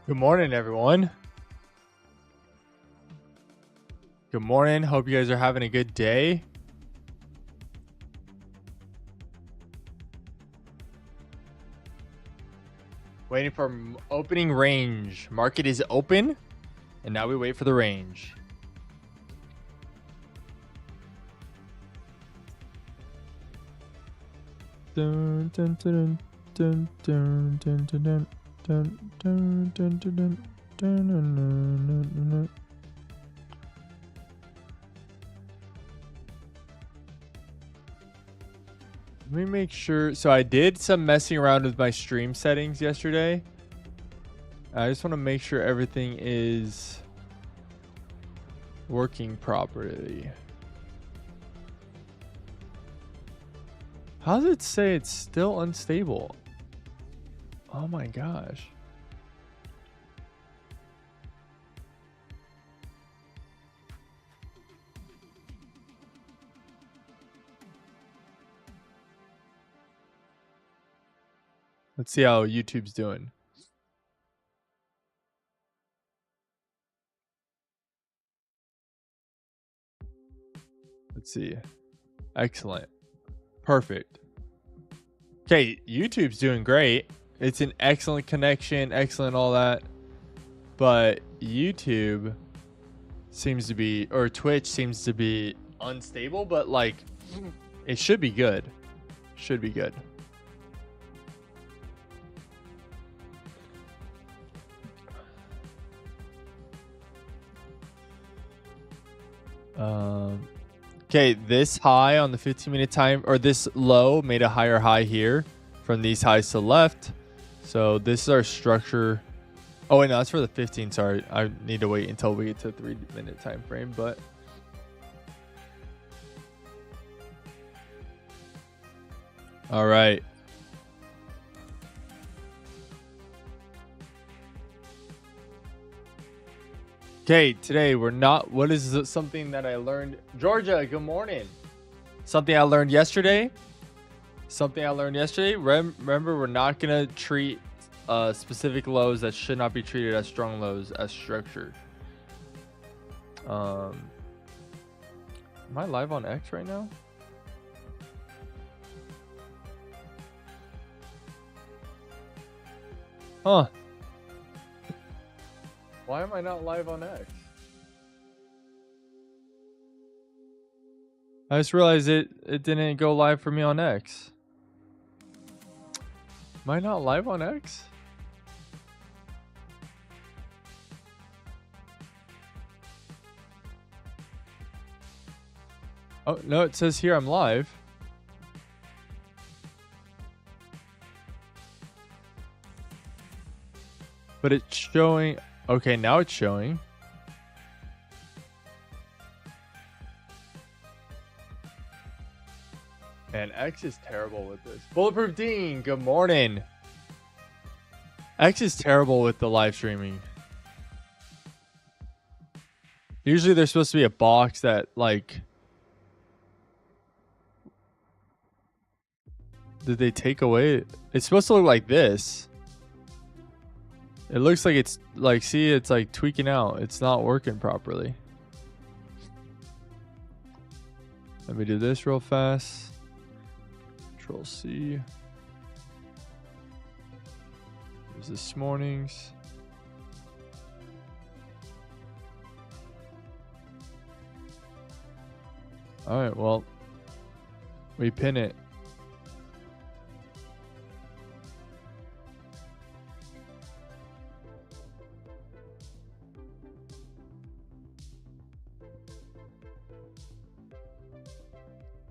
Good morning, everyone. Good morning. Hope you guys are having a good day. Waiting for opening range. Market is open, and now we wait for the range. Dun, dun, dun, dun, dun, dun, dun, dun. Dun, dun, dun, dun, dun, dun, dun, dun, dun, dun. Let me make sure. So I did some messing around with my stream settings yesterday. I just want to make sure everything is working properly. How does it say it's still unstable? Oh my gosh. Let's see how YouTube's doing. Let's see. Excellent. Perfect. Okay, YouTube's doing great. It's an excellent connection, excellent all that. But YouTube seems to be, or Twitch seems to be unstable, but like it should be good. Should be good. Okay, this high on the 15-minute time, or this low made a higher high here from these highs to the left. So this is our structure. Oh, wait, no, that's for the 15. Sorry, I need to wait until we get to the 3-minute time frame. But all right. Okay, today we're not. What is something that I learned? Georgia, good morning. Something I learned yesterday. Remember, we're not gonna treat specific lows that should not be treated as strong lows as structure. Am I live on X right now? Huh. Why am I not live on X? I just realized it didn't go live for me on X. Am I not live on X? Oh, no, it says here I'm live. But it's showing. Okay, now it's showing. Man, X is terrible with this. Bulletproof Dean, good morning. X is terrible with the live streaming. Usually there's supposed to be a box that like, did they take away? It's supposed to look like this. It looks like it's like, see, it's like tweaking out. It's not working properly. Let me do this real fast. Control C. Here's this morning's. All right, well, we pin it.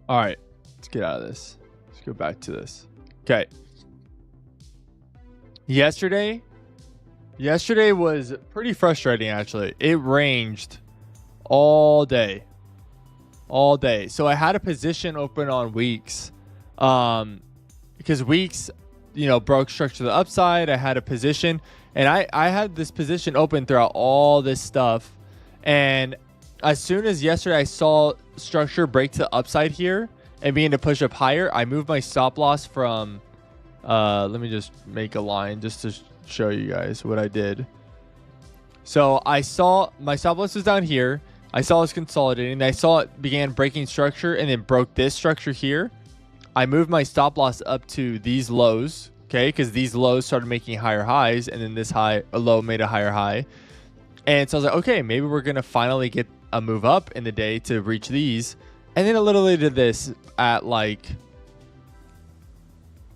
All right, let's get out of this. Let's go back to this. Okay. Yesterday was pretty frustrating, actually. It ranged all day. So I had a position open on WEEX, because WEEX, broke structure to the upside. I had a position, and I had this position open throughout all this stuff. And as soon as yesterday I saw structure break to the upside here and begin to push up higher, I moved my stop loss from, let me just make a line just to show you guys what I did. So I saw my stop loss was down here. I saw it consolidating, and I saw it began breaking structure and then broke this structure here. I moved my stop loss up to these lows, okay, because these lows started making higher highs, and then this low made a higher high. And so I was like, okay, maybe we're going to finally get a move up in the day to reach these. And then it literally did this at like,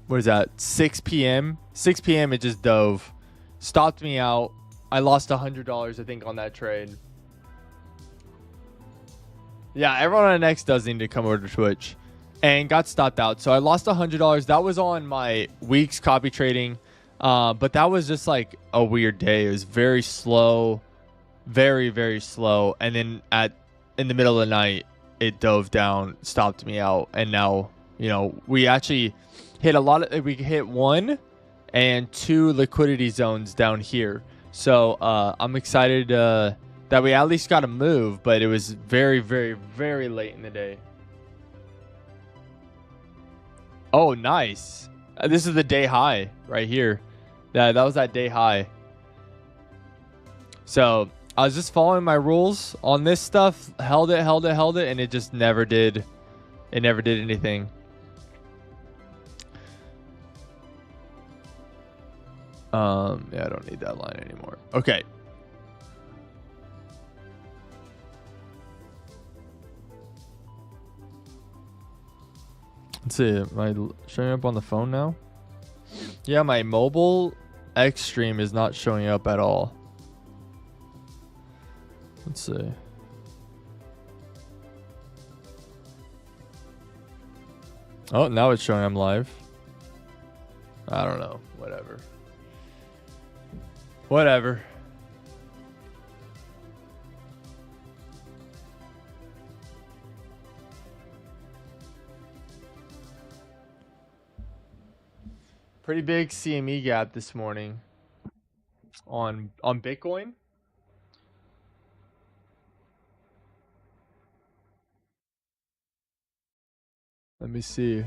what is that, 6 p.m.? 6 p.m. it just dove, stopped me out. I lost $100, I think, on that trade. Yeah, everyone on X does need to come over to Twitch, and got stopped out. So I lost $100. That was on my WEEX copy trading. But that was just like a weird day. It was very slow, very, very slow. And then in the middle of the night, it dove down, stopped me out. And now, we actually hit we hit 1 and 2 liquidity zones down here. So I'm excited that we at least got a move, but it was very, very, very late in the day. Oh, nice. This is the day high right here. Yeah, that was that day high. So I was just following my rules on this stuff, held it, and it just never did. It never did anything. Yeah, I don't need that line anymore. Okay. Let's see. Am I showing up on the phone now? Yeah, my mobile X stream is not showing up at all. Let's see. Oh, now it's showing I'm live. I don't know. Whatever. Whatever. Pretty big CME gap this morning on Bitcoin. Let me see.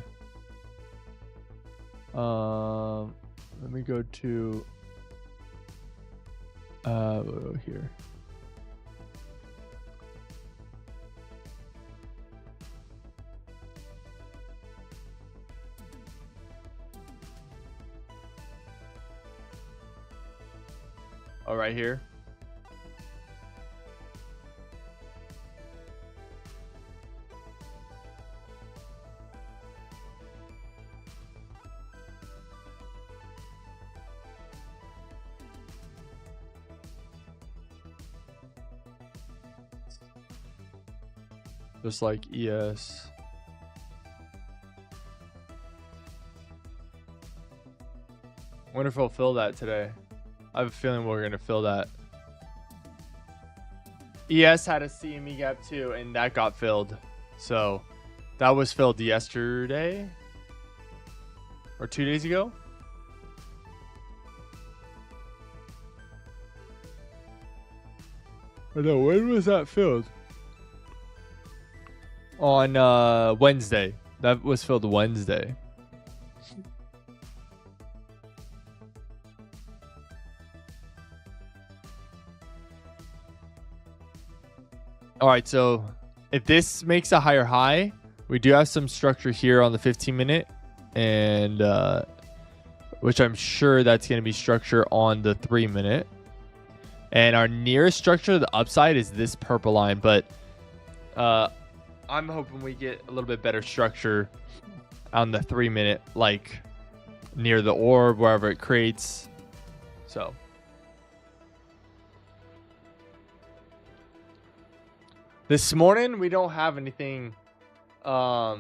Let me go to here. Oh, right here. Just like ES. Wonder if we'll fill that today. I have a feeling we're going to fill that. ES had a CME gap too, and that got filled. So that was filled yesterday or 2 days ago. I know. When was that filled? On Wednesday. That was filled Wednesday. All right, so if this makes a higher high, we do have some structure here on the 15-minute, and which I'm sure that's going to be structure on the 3-minute. And our nearest structure to the upside is this purple line, but I'm hoping we get a little bit better structure on the 3-minute, like near the orb, wherever it creates. So this morning we don't have anything to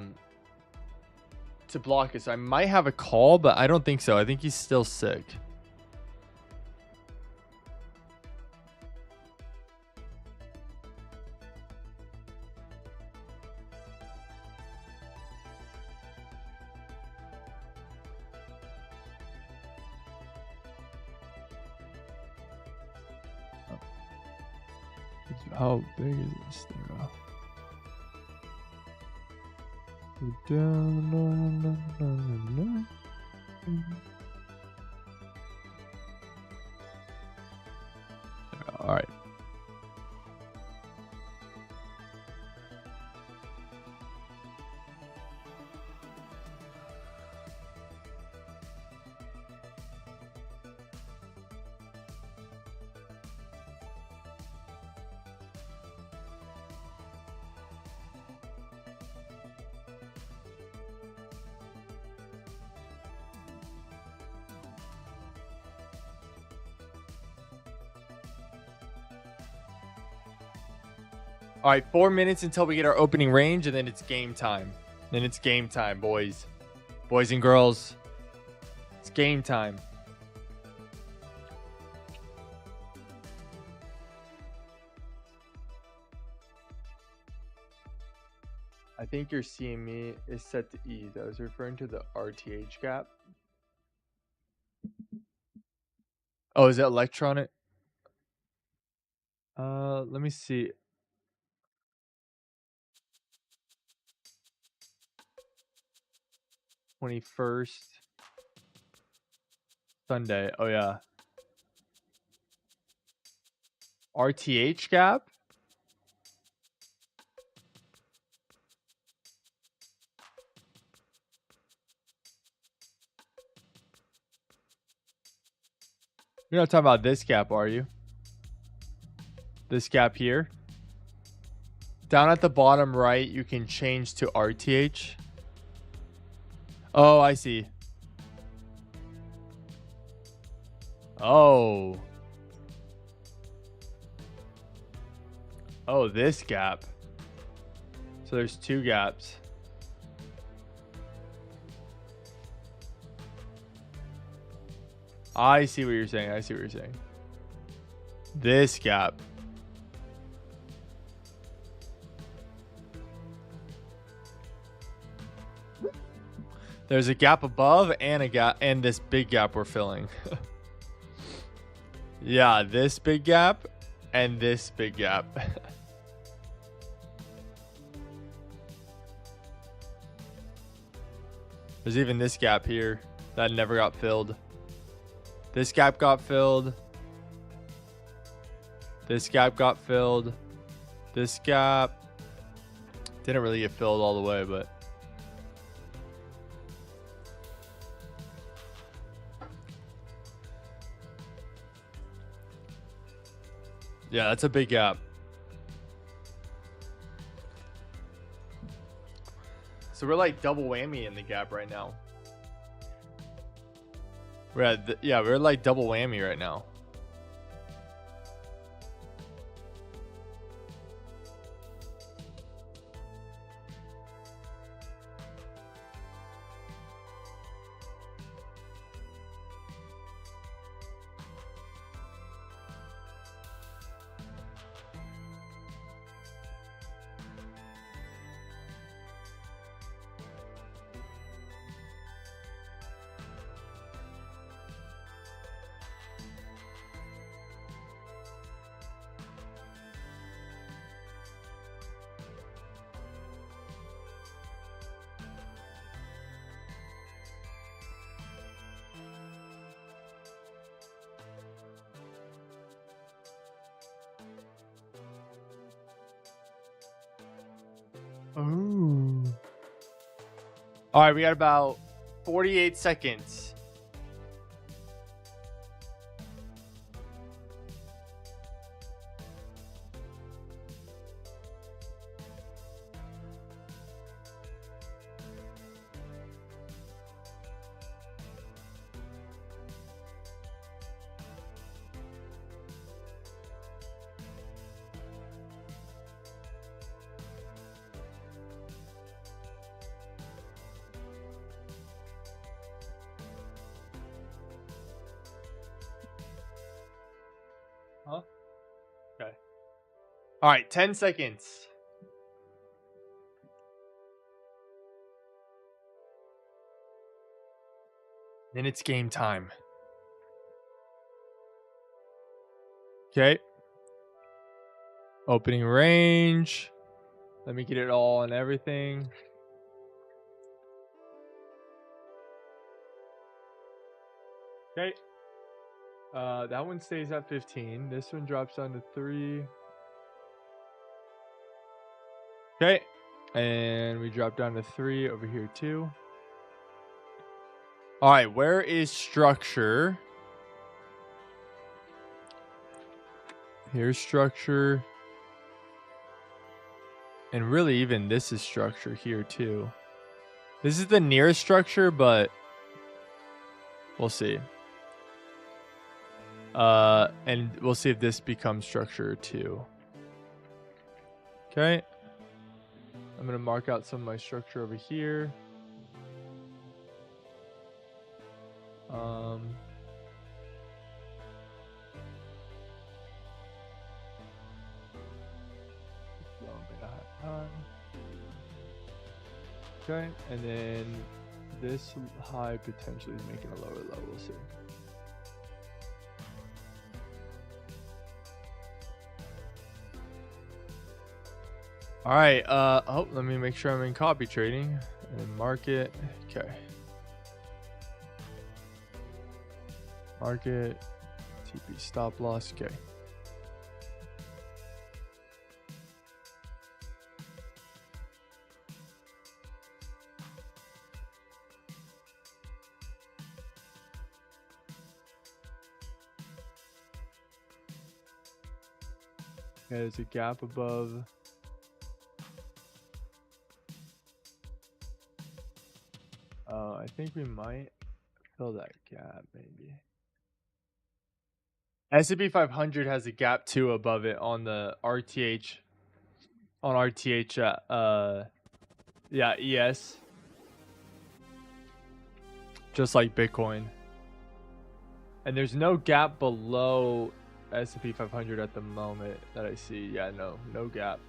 block us. I might have a call, but I don't think so. I think he's still sick. How big is this thing? All right. All right, 4 minutes until we get our opening range, and then it's game time. Then it's game time, boys. Boys and girls. It's game time. I think your CME is set to ease. I was referring to the RTH gap. Oh, is it electronic? Let me see. '21st Sunday. Oh yeah. RTH gap? You're not talking about this gap, are you? This gap here? Down at the bottom right, you can change to RTH. Oh, I see. Oh. Oh, this gap. So there's two gaps. I see what you're saying. I see what you're saying. This gap. There's a gap above and a gap and this big gap we're filling. Yeah, this big gap and this big gap. There's even this gap here that never got filled. This gap got filled. This gap got filled. This gap didn't really get filled all the way, but yeah, that's a big gap. So we're like double whammy in the gap right now. We're at yeah, we're like double whammy right now. Ooh. All right, we got about 48 seconds. Huh? Okay. All right, 10 seconds. Then it's game time. Okay. Opening range. Let me get it all and everything. Okay. That one stays at 15. This one drops down to 3. Okay. And we drop down to 3 over here too. All right, where is structure? Here's structure. And really even this is structure here too. This is the nearest structure, but we'll see. And we'll see if this becomes structure too. Okay. I'm going to mark out some of my structure over here. Okay, and then this high potentially is making a lower level. We'll see. All right. Oh, let me make sure I'm in copy trading and market. Okay. Market, TP stop loss. Okay. Okay, there's a gap above. I think we might fill that gap maybe. S&P 500 has a gap too above it on the RTH. On RTH, yeah, ES. Just like Bitcoin. And there's no gap below S&P 500 at the moment that I see. Yeah, no gap.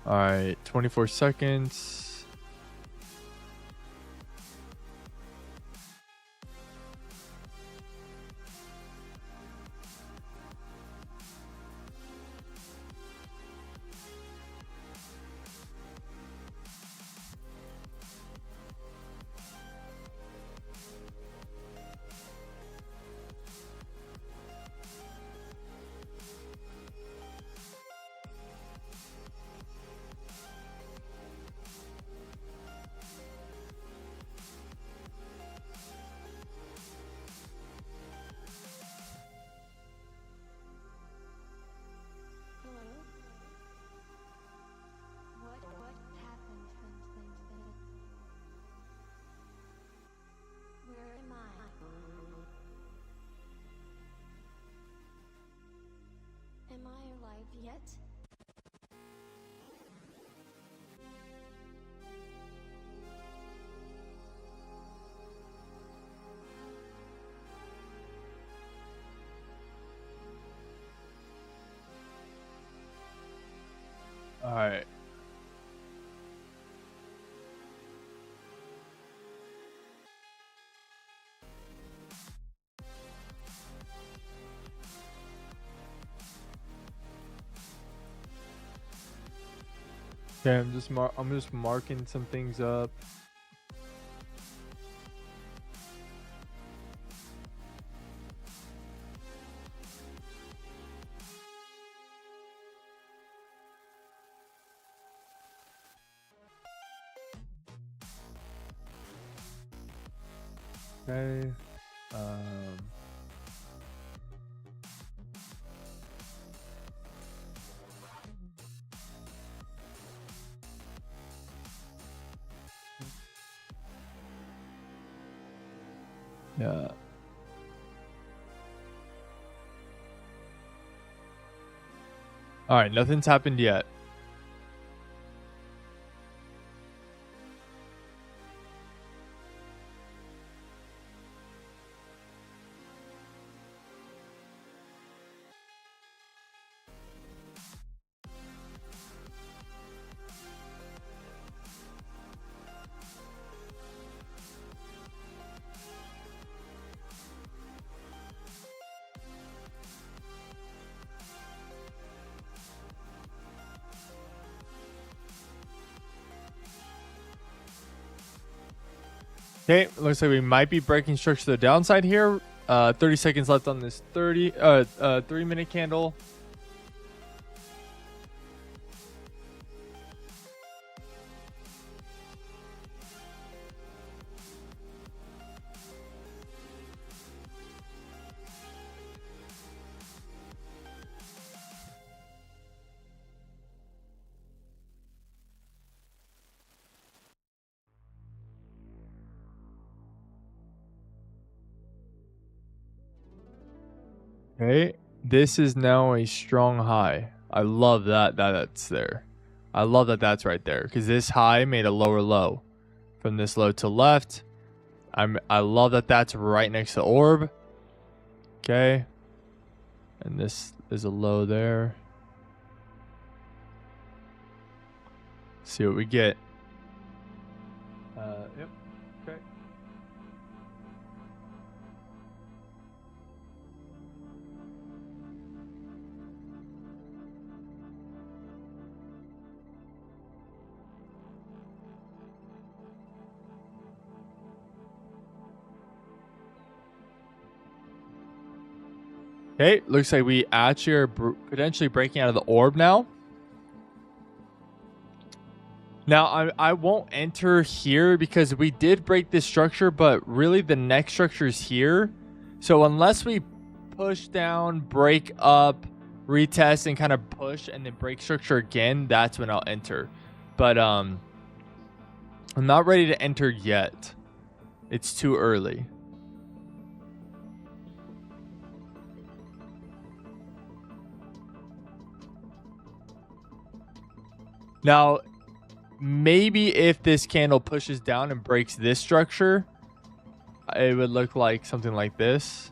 All right, 24 seconds. Am I alive yet? All right. Okay, I'm just marking some things up. Okay. Yeah. All right, nothing's happened yet. Okay, looks like we might be breaking structure to the downside here. 30 seconds left on this 3-minute candle. Okay, this is now a strong high. I love that that's there. I love that that's right there because this high made a lower low from this low to left. I love that that's right next to orb. Okay, and this is a low there. See what we get. Yep. Okay. Okay, looks like we actually are potentially breaking out of the orb now. Now, I won't enter here because we did break this structure, but really the next structure is here. So unless we push down, break up, retest, and kind of push and then break structure again, that's when I'll enter. But I'm not ready to enter yet. It's too early. Now, maybe if this candle pushes down and breaks this structure, it would look like something like this.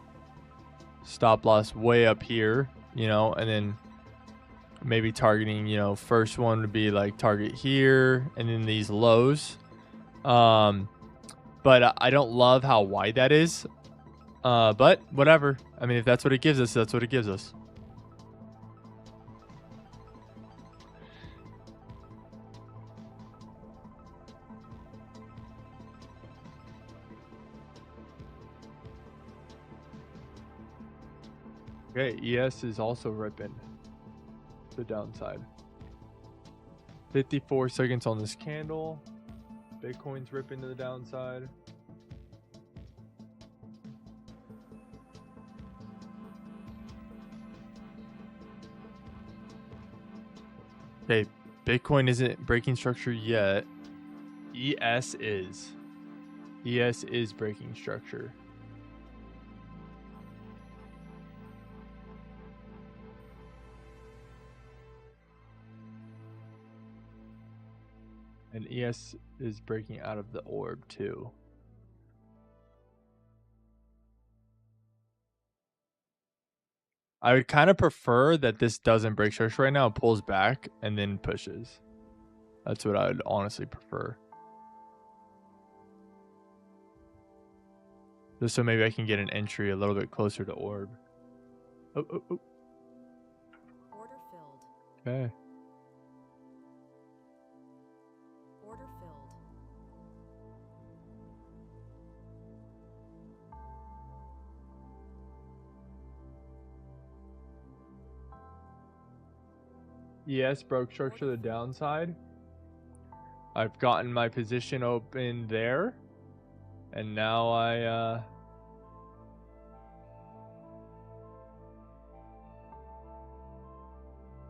Stop loss way up here, you know, and then maybe targeting, you know, first one would be like target here and then these lows. But I don't love how wide that is. But whatever. I mean, if that's what it gives us, that's what it gives us. Okay, ES is also ripping the downside. 54 seconds on this candle. Bitcoin's ripping to the downside. Okay, Bitcoin isn't breaking structure yet. ES is. ES is breaking structure. And ES is breaking out of the orb too. I would kind of prefer that this doesn't break structure right now. It pulls back and then pushes. That's what I would honestly prefer. Just so maybe I can get an entry a little bit closer to orb. Oh. Order filled. Okay. ES broke structure to the downside. I've gotten my position open there. And now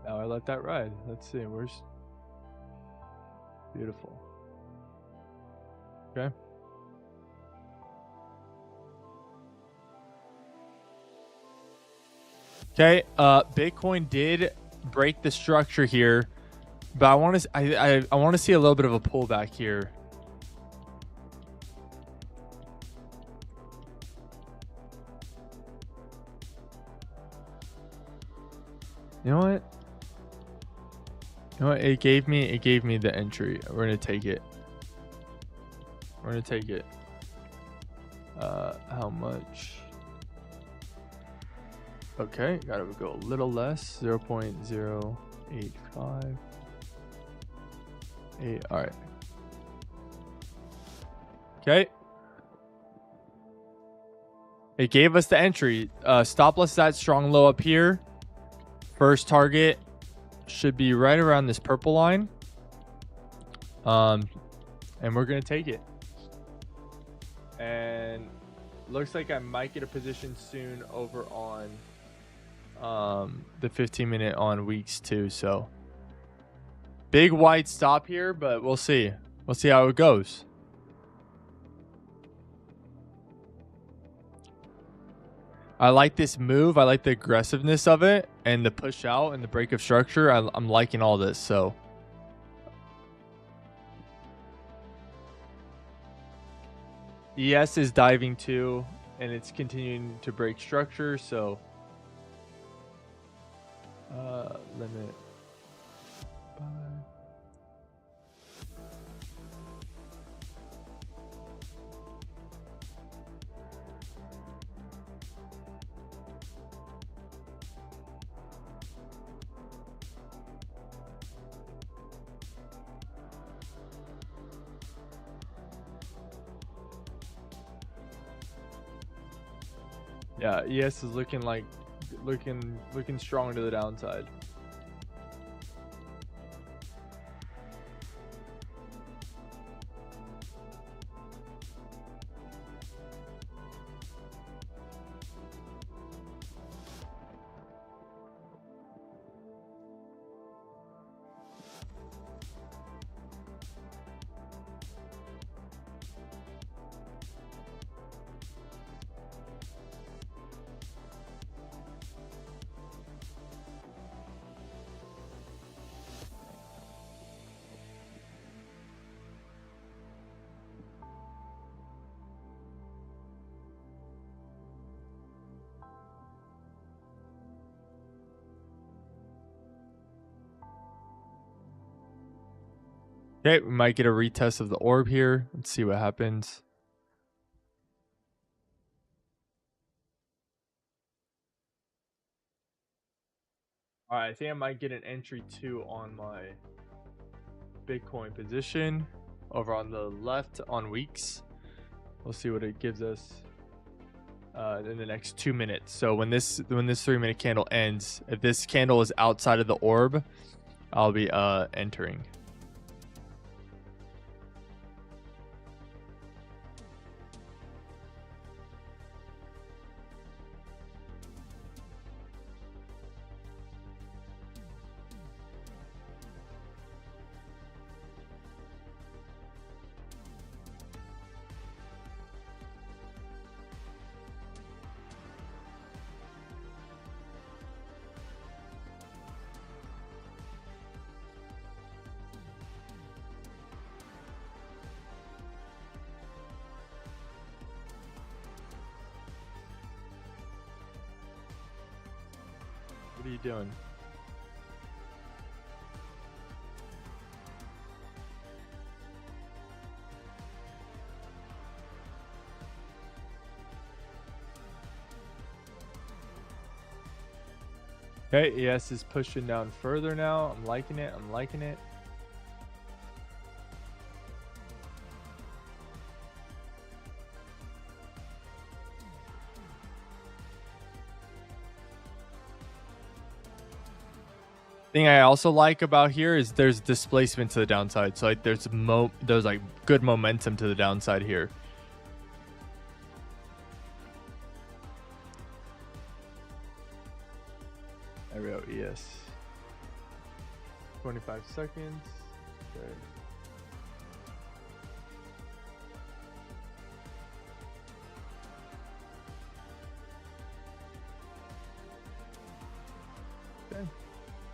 now I let that ride. Let's see, where's beautiful. Okay. Okay, Bitcoin did break the structure here, but I want to I want to see a little bit of a pullback here. You know what? You know what? It gave me the entry. We're gonna take it. We're gonna take it. How much? Okay, gotta go a little less. 0.0858. All right. Okay. It gave us the entry. Stop loss is that strong low up here. First target should be right around this purple line. And we're gonna take it. And looks like I might get a position soon over on the 15-minute on WEEX too. So big white stop here, but we'll see. We'll see how it goes. I like this move. I like the aggressiveness of it and the push out and the break of structure. I'm liking all this. So ES is diving too, and it's continuing to break structure. So limit. Yeah, ES is looking strong to the downside. Okay, we might get a retest of the orb here. Let's see what happens. All right, I think I might get an entry too on my Bitcoin position over on the left on WEEX. We'll see what it gives us in the next 2 minutes. So when this 3-minute candle ends, if this candle is outside of the orb, I'll be entering. What are you doing? Okay, ES is pushing down further now. I'm liking it. I'm liking it. Thing I also like about here is there's displacement to the downside. So like there's like good momentum to the downside here. There we go. ES. 25 seconds. Okay.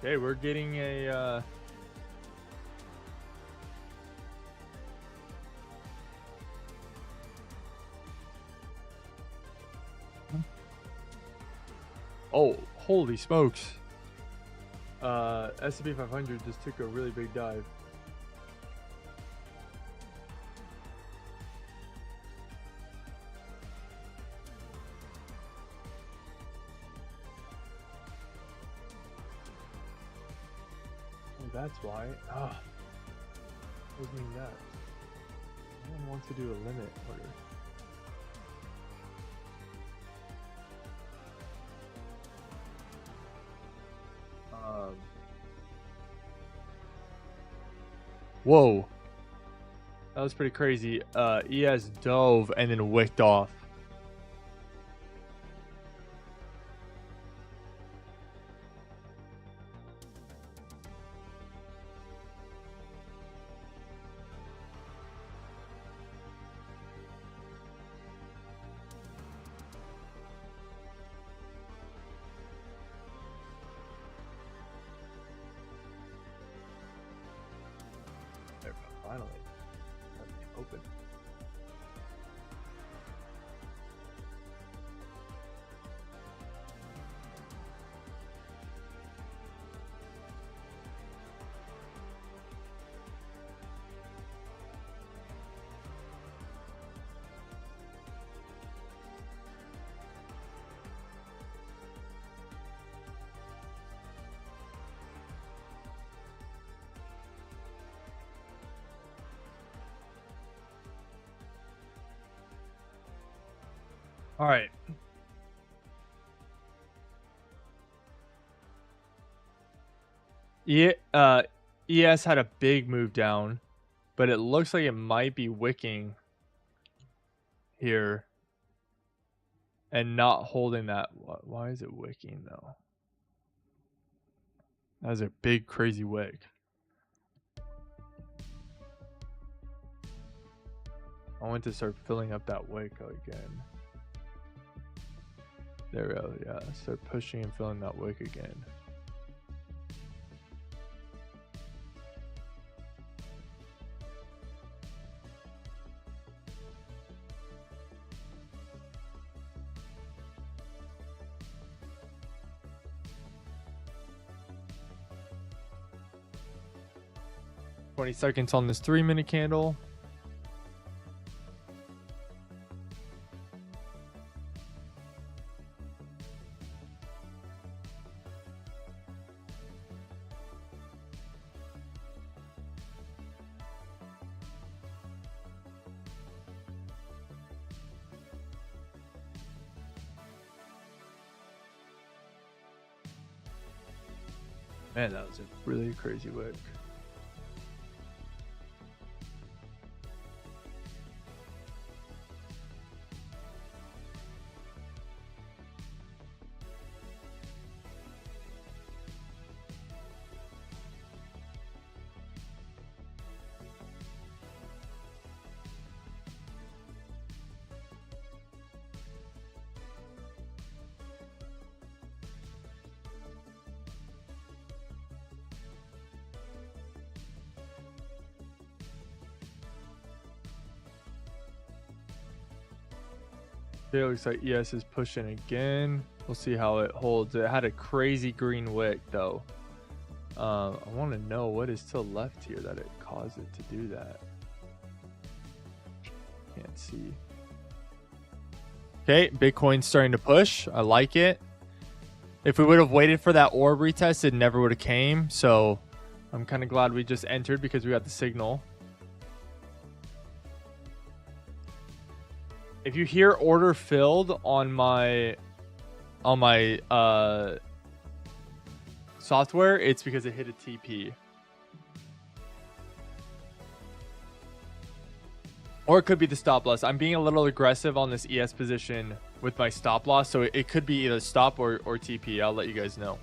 Okay, we're getting a oh, holy smokes. S&P 500 just took a really big dive. That's why. What mean that? No one wants to do a limit order. Whoa. That was pretty crazy. ES dove and then wicked off. Finally, open. All right. ES had a big move down, but it looks like it might be wicking here and not holding that. Why is it wicking though? That was a big crazy wick. I want to start filling up that wick again. There we go. Yeah, start pushing and filling that wick again. "20 seconds on this 3-minute candle. Man, that was a really crazy wick. It looks like ES is pushing again. We'll see how it holds. It had a crazy green wick though. I want to know what is still left here that it caused it to do that. Can't see. Okay, Bitcoin's starting to push. I like it. If we would have waited for that orb retest, it never would have came. So I'm kind of glad we just entered because we got the signal. If you hear order filled on my software, it's because it hit a TP. Or it could be the stop loss. I'm being a little aggressive on this ES position with my stop loss. So it could be either stop or TP. I'll let you guys know.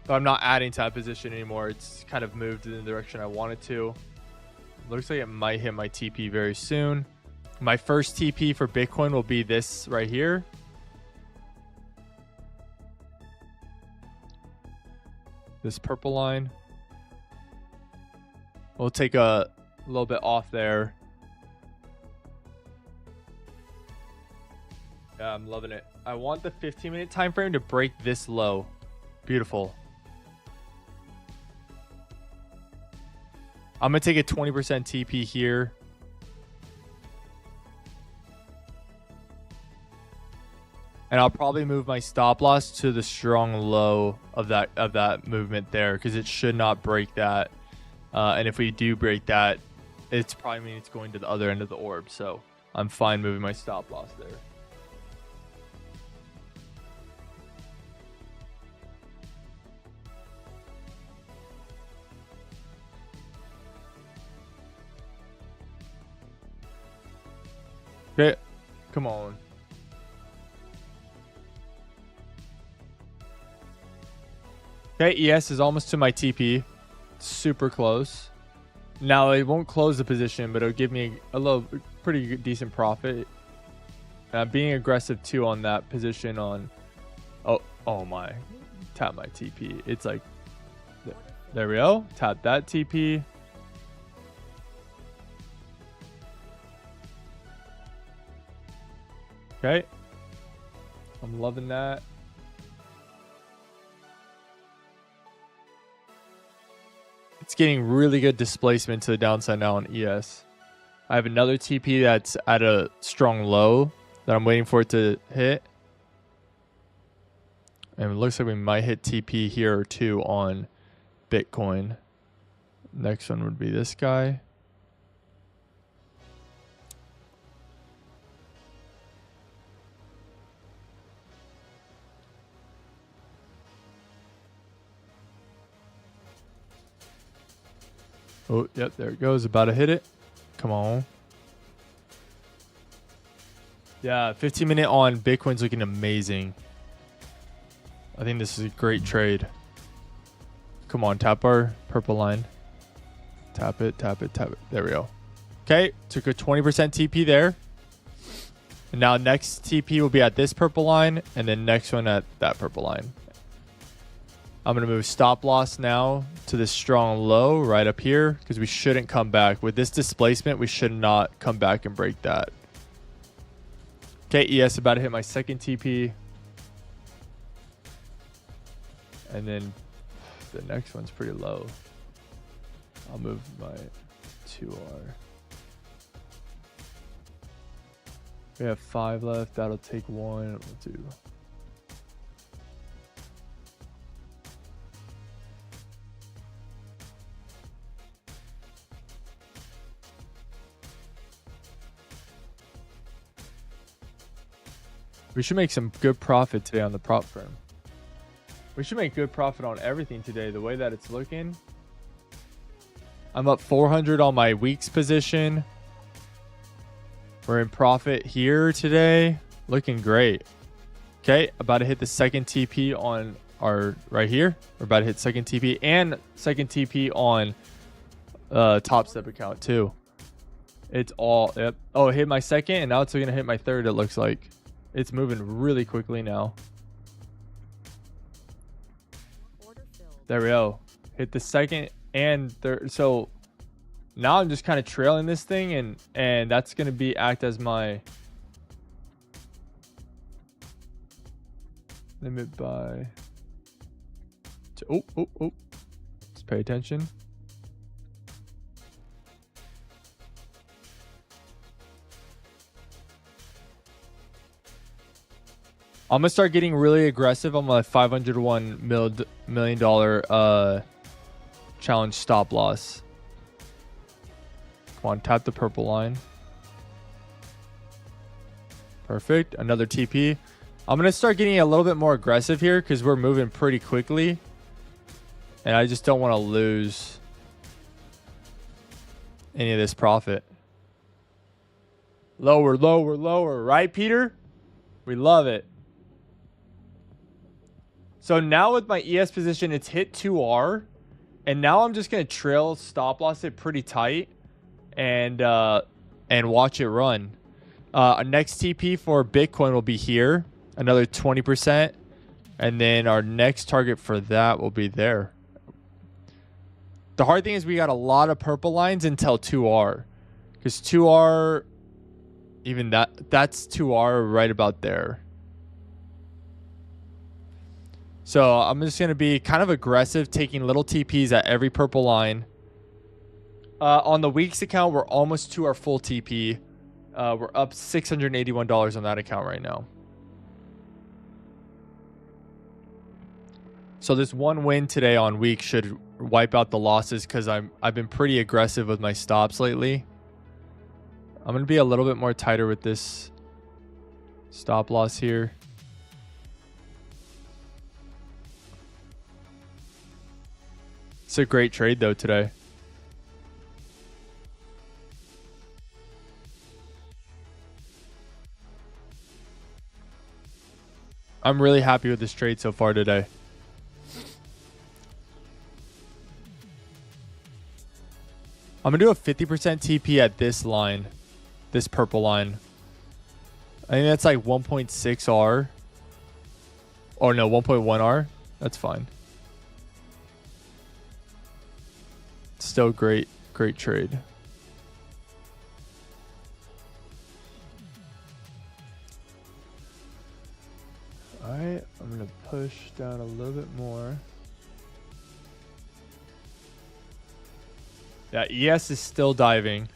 But I'm not adding to that position anymore. It's kind of moved in the direction I wanted to. Looks like it might hit my TP very soon. My first TP for Bitcoin will be this right here. This purple line. We'll take a little bit off there. Yeah, I'm loving it. I want the 15-minute time frame to break this low. Beautiful. I'm going to take a 20% TP here. And I'll probably move my stop loss to the strong low of that movement there, because it should not break that. And if we do break that, it's probably mean it's going to the other end of the orb. So I'm fine moving my stop loss there. Okay, come on. Okay, ES is almost to my TP. Super close. Now it won't close the position, but it'll give me a little pretty decent profit. And I'm being aggressive too on that position on. Oh my! Tap my TP. It's like, there we go. Tap that TP. Okay, I'm loving that. It's getting really good displacement to the downside now on ES. I have another TP that's at a strong low that I'm waiting for it to hit. And it looks like we might hit TP here or two on Bitcoin. Next one would be this guy. Oh, yep, there it goes. About to hit it. Come on. Yeah, 15-minute on Bitcoin's looking amazing. I think this is a great trade. Come on, tap our purple line. Tap it, tap it, tap it. There we go. Okay, took a 20% TP there. And now next TP will be at this purple line, and then next one at that purple line. I'm going to move stop loss now to this strong low right up here, because we shouldn't come back. With this displacement, we should not come back and break that. Okay, ES about to hit my second TP. And then the next one's pretty low. I'll move my 2R. We have 5 left. That'll take 1. We'll do. We should make some good profit today on the prop firm. We should make good profit on everything today, the way that it's looking. I'm up 400 on my WEEX position. We're in profit here today. Looking great. Okay, about to hit the second TP on our right here. We're about to hit second TP and second TP on Top Step account too. It's all, yep. Oh, it hit my second, and now it's going to hit my third, it looks like. It's moving really quickly now. There we go. Hit the second and third. So now I'm just kind of trailing this thing, and that's going to be act as my limit by. Oh. Let's pay attention. I'm gonna start getting really aggressive on my $501 million challenge stop loss. Come on, tap the purple line. Perfect. Another TP. I'm gonna start getting a little bit more aggressive here because we're moving pretty quickly. And I just don't want to lose any of this profit. Lower, lower, lower. Right, Peter? We love it. So now with my ES position, it's hit 2R. And now I'm just going to trail stop loss it pretty tight. And watch it run. Our next TP for Bitcoin will be here. Another 20%. And then our next target for that will be there. The hard thing is we got a lot of purple lines until 2R. Because 2R, even that's 2R right about there. So I'm just going to be kind of aggressive, taking little TPs at every purple line. On the WEEX account, we're almost to our full TP. We're up $681 on that account right now. So this one win today on WEEX should wipe out the losses because I've been pretty aggressive with my stops lately. I'm going to be a little bit more tighter with this stop loss here. It's a great trade though today. I'm really happy with this trade so far today. I'm going to do a 50% TP at this line. This purple line. I think that's like 1.6R. Oh no, 1.1R. That's fine. Still great trade. Alright, I'm going to push down a little bit more. Yeah, ES is still diving.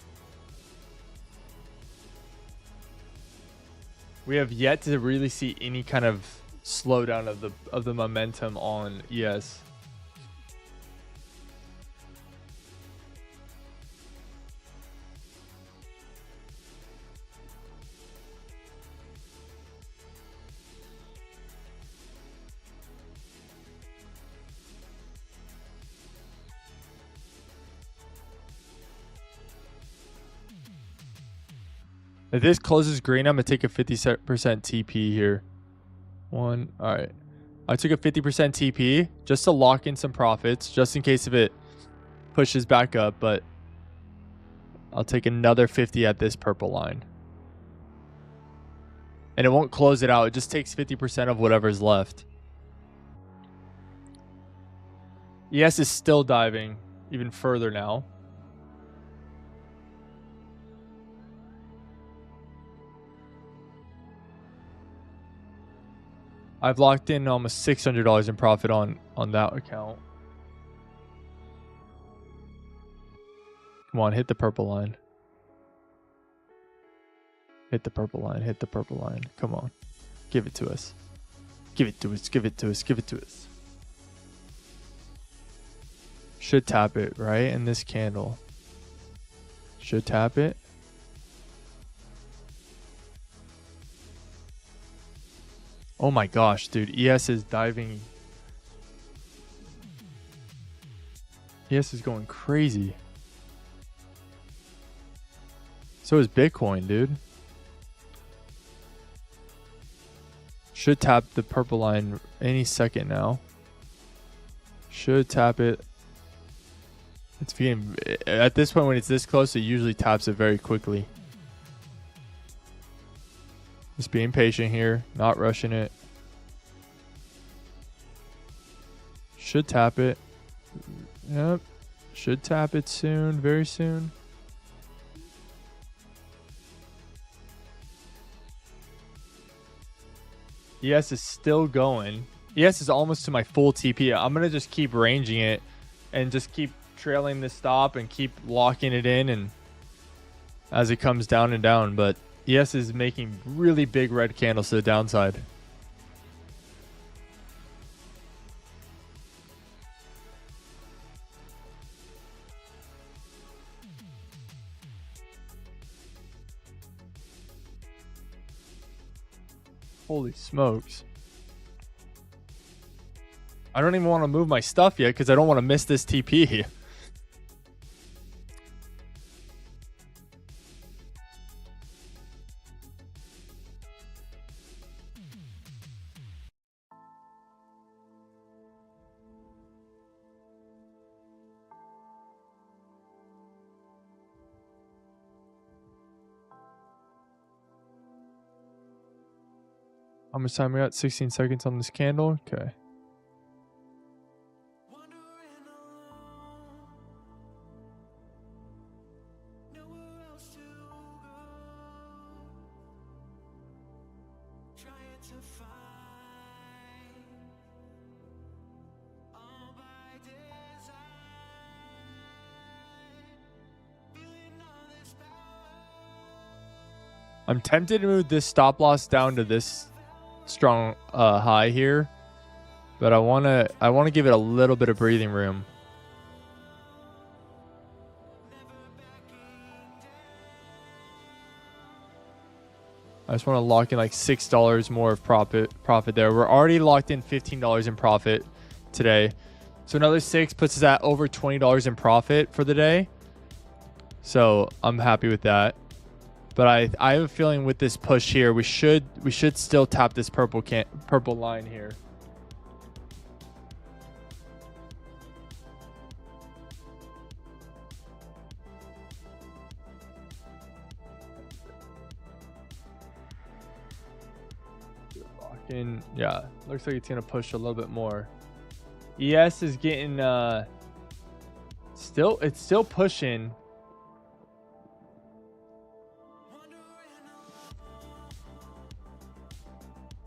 We have yet to really see any kind of slowdown of the momentum on ES. If this closes green, I'm going to take a 50% TP here. All right. I took a 50% TP just to lock in some profits, just in case if it pushes back up, but I'll take another 50 at this purple line. And it won't close it out. It just takes 50% of whatever's left. ES is still diving even further now. I've locked in almost $600 in profit on that account. Come on, hit the purple line. Hit the purple line. Hit the purple line. Come on. Give it to us. Give it to us. Give it to us. Give it to us. Should tap it, right? In this candle. Should tap it. Oh my gosh, dude. ES is diving. ES is going crazy. So is Bitcoin, dude. Should tap the purple line any second now. Should tap it. It's being, at this point when it's this close, it usually taps it very quickly. Just being patient here, not rushing it. Should tap it. Yep. Should tap it soon, very soon. ES is still going. ES is almost to my full TP. I'm going to just keep ranging it and just keep trailing the stop and keep locking it in and as it comes down and down. But ES is making really big red candles to the downside. Holy smokes. I don't even want to move my stuff yet because I don't want to miss this TP. How much time we got? 16 seconds on this candle. Okay. I'm tempted to move this stop loss down to this strong high here, but I want to give it a little bit of breathing room. I just want to lock in like $6 more of profit there. We're already locked in $15 in profit today, so another 6 puts us at over $20 in profit for the day. So I'm happy with that. But I have a feeling with this push here, we should still tap this purple line here. And yeah, looks like it's gonna push a little bit more. ES is getting it's still pushing.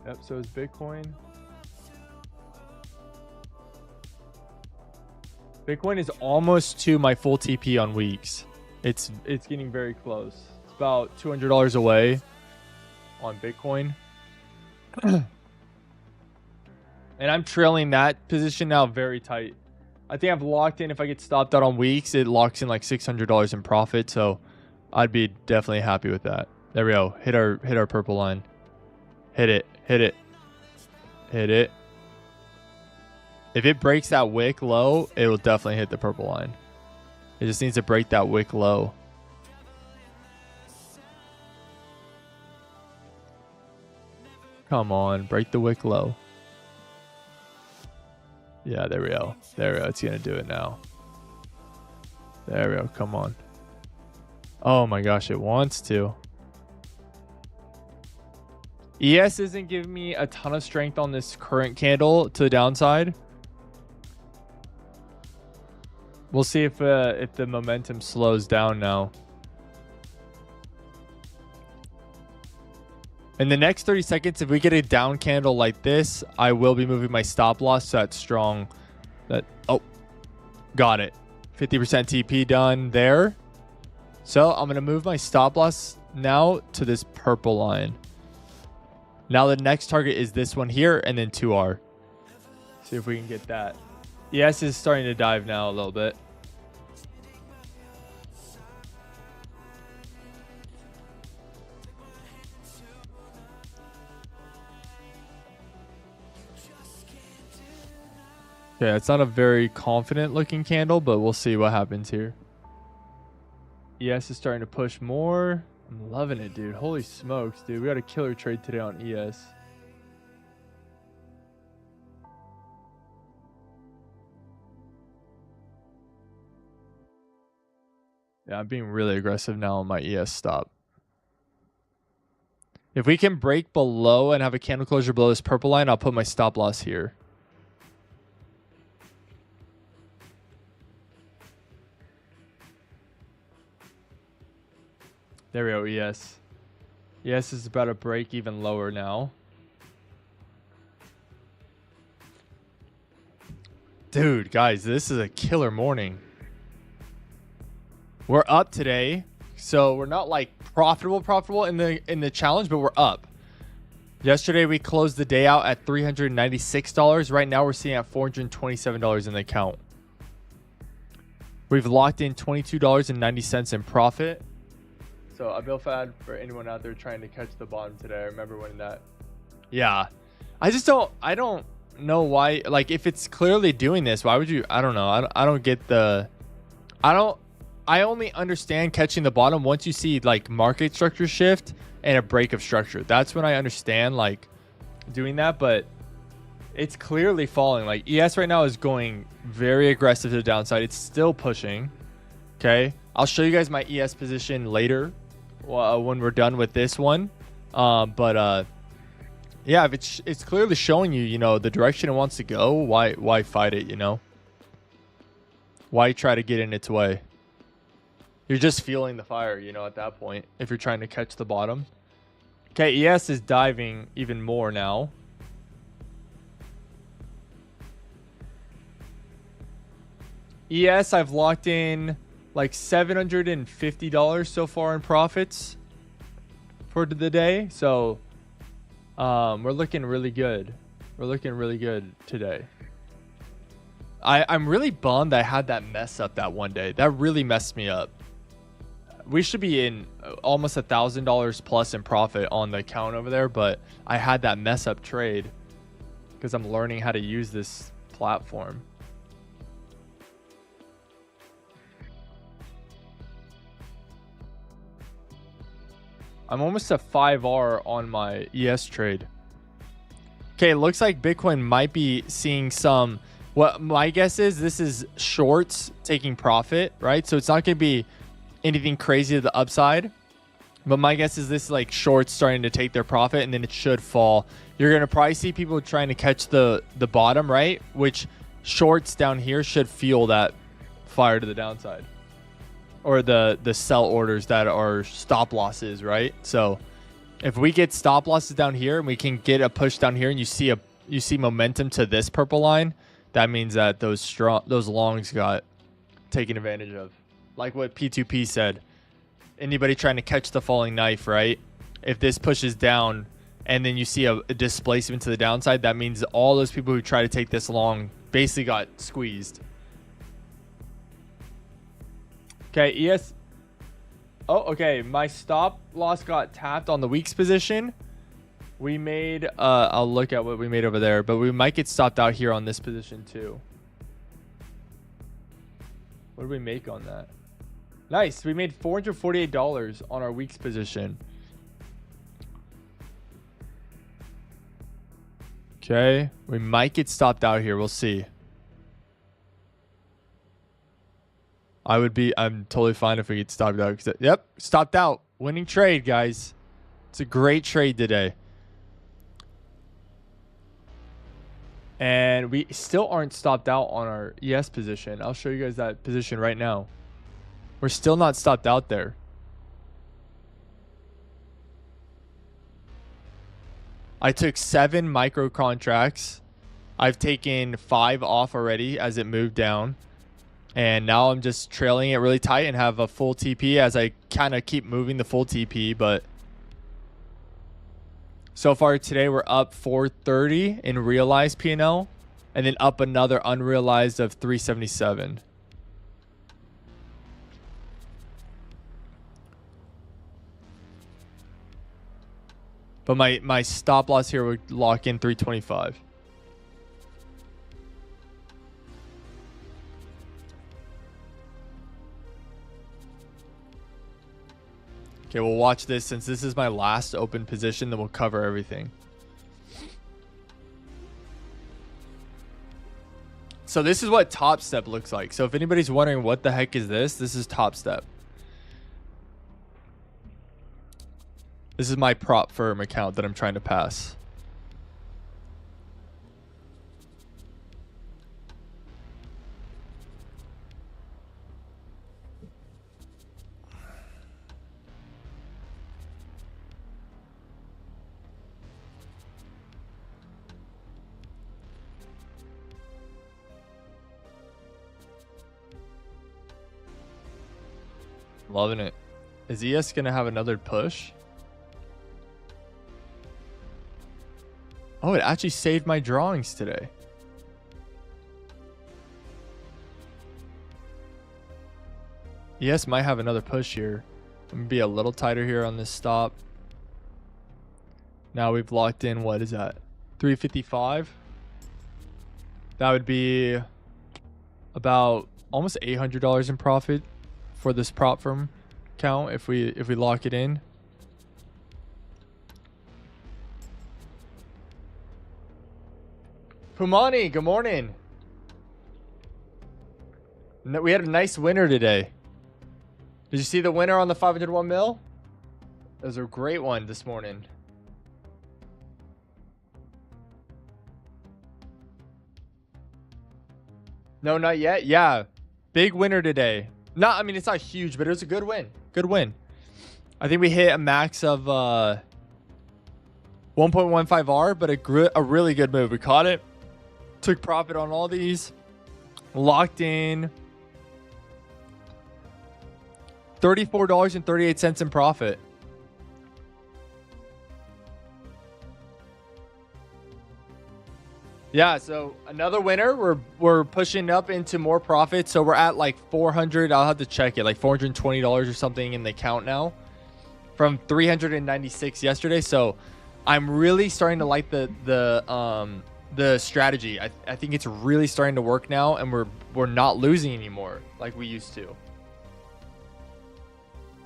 Yep, so is Bitcoin. Bitcoin is almost to my full TP on WEEX. It's getting very close. It's about $200 away on Bitcoin. And I'm trailing that position now very tight. I think I've locked in. If I get stopped out on WEEX, it locks in like $600 in profit. So I'd be definitely happy with that. There we go. Hit our purple line. Hit it. Hit it. Hit it. If it breaks that wick low, it will definitely hit the purple line. It just needs to break that wick low. Come on, break the wick low. Yeah, there we go. There we go. It's going to do it now. There we go. Come on. Oh my gosh, it wants to. ES isn't giving me a ton of strength on this current candle to the downside. We'll see if the momentum slows down now. In the next 30 seconds, if we get a down candle like this, I will be moving my stop loss so that's strong. Oh, got it. 50% TP done there. So I'm going to move my stop loss now to this purple line. Now the next target is this one here and then 2R. See if we can get that. ES is starting to dive now a little bit. Okay, it's not a very confident looking candle, but we'll see what happens here. ES is starting to push more. I'm loving it, dude. Holy smokes, dude. We got a killer trade today on ES. Yeah, I'm being really aggressive now on my ES stop. If we can break below and have a candle closure below this purple line, I'll put my stop loss here. There we go, ES. ES is about to break even lower now. Dude, guys, this is a killer morning. We're up today. So we're not like profitable in the challenge, but we're up. Yesterday we closed the day out at $396. Right now we're sitting at $427 in the account. We've locked in $22.90 in profit. So a bill fad for anyone out there trying to catch the bottom today. I remember winning that. Yeah. I don't know why. Like, if it's clearly doing this, why would you? I don't know. I don't get the. I only understand catching the bottom once you see like market structure shift and a break of structure. That's when I understand like doing that. But it's clearly falling. Like ES right now is going very aggressive to the downside. It's still pushing. Okay, I'll show you guys my ES position later when we're done with this one. Yeah, if it's clearly showing you, you know, the direction it wants to go, why fight it, you know? Why try to get in its way? You're just feeling the fire, you know, at that point, if you're trying to catch the bottom. Okay, ES is diving even more now. ES, I've locked in like $750 so far in profits for the day. So we're looking really good. We're looking really good today. I'm really bummed I had that mess up that one day. That really messed me up. We should be in almost $1,000 plus in profit on the account over there, but I had that mess up trade because I'm learning how to use this platform. I'm almost at 5R on my ES trade. Okay, it looks like Bitcoin might be seeing some, what my guess is, this is shorts taking profit, right? So it's not going to be anything crazy to the upside. But my guess is this is like shorts starting to take their profit and then it should fall. You're going to probably see people trying to catch the bottom, right? Which shorts down here should fuel that fire to the downside. Or the sell orders that are stop losses, right? So if we get stop losses down here and we can get a push down here and you see momentum to this purple line, that means that those longs got taken advantage of. Like what P2P said, anybody trying to catch the falling knife, right? If this pushes down and then you see a displacement to the downside, that means all those people who try to take this long basically got squeezed. Okay, ES. Oh, okay. My stop loss got tapped on the weeks position. We made, I'll look at what we made over there, but we might get stopped out here on this position too. What did we make on that? Nice. We made $448 on our weeks position. Okay. We might get stopped out here. We'll see. I'm totally fine if we get stopped out. Yep, stopped out. Winning trade, guys. It's a great trade today. And we still aren't stopped out on our ES position. I'll show you guys that position right now. We're still not stopped out there. I took 7 micro contracts. I've taken 5 off already as it moved down. And now I'm just trailing it really tight and have a full TP as I kind of keep moving the full TP. But so far today, we're up 430 in realized P&L and then up another unrealized of 377. But my stop loss here would lock in 325. Okay, we'll watch this. Since this is my last open position, then we'll cover everything. So this is what Top Step looks like. So if anybody's wondering what the heck is this, this is Top Step. This is my prop firm account that I'm trying to pass. Loving it. Is ES going to have another push? Oh, it actually saved my drawings today. ES might have another push here. I'm going to be a little tighter here on this stop. Now we've locked in, what is that? 355. That would be about almost $800 in profit for this prop firm account if we lock it in. Pumani, good morning. We had a nice winner today. Did you see the winner on the 501 mil? It was a great one this morning. No, not yet. Yeah. Big winner today. I mean, it's not huge, but it was a good win. Good win. I think we hit a max of 1.15R, but a really good move. We caught it. Took profit on all these. Locked in $34.38 in profit. Yeah, so another winner. We're pushing up into more profit. So we're at like 400. I'll have to check it, like $420 or something in the account now, from 396 yesterday. So I'm really starting to like the strategy. I think it's really starting to work now, and we're not losing anymore like we used to.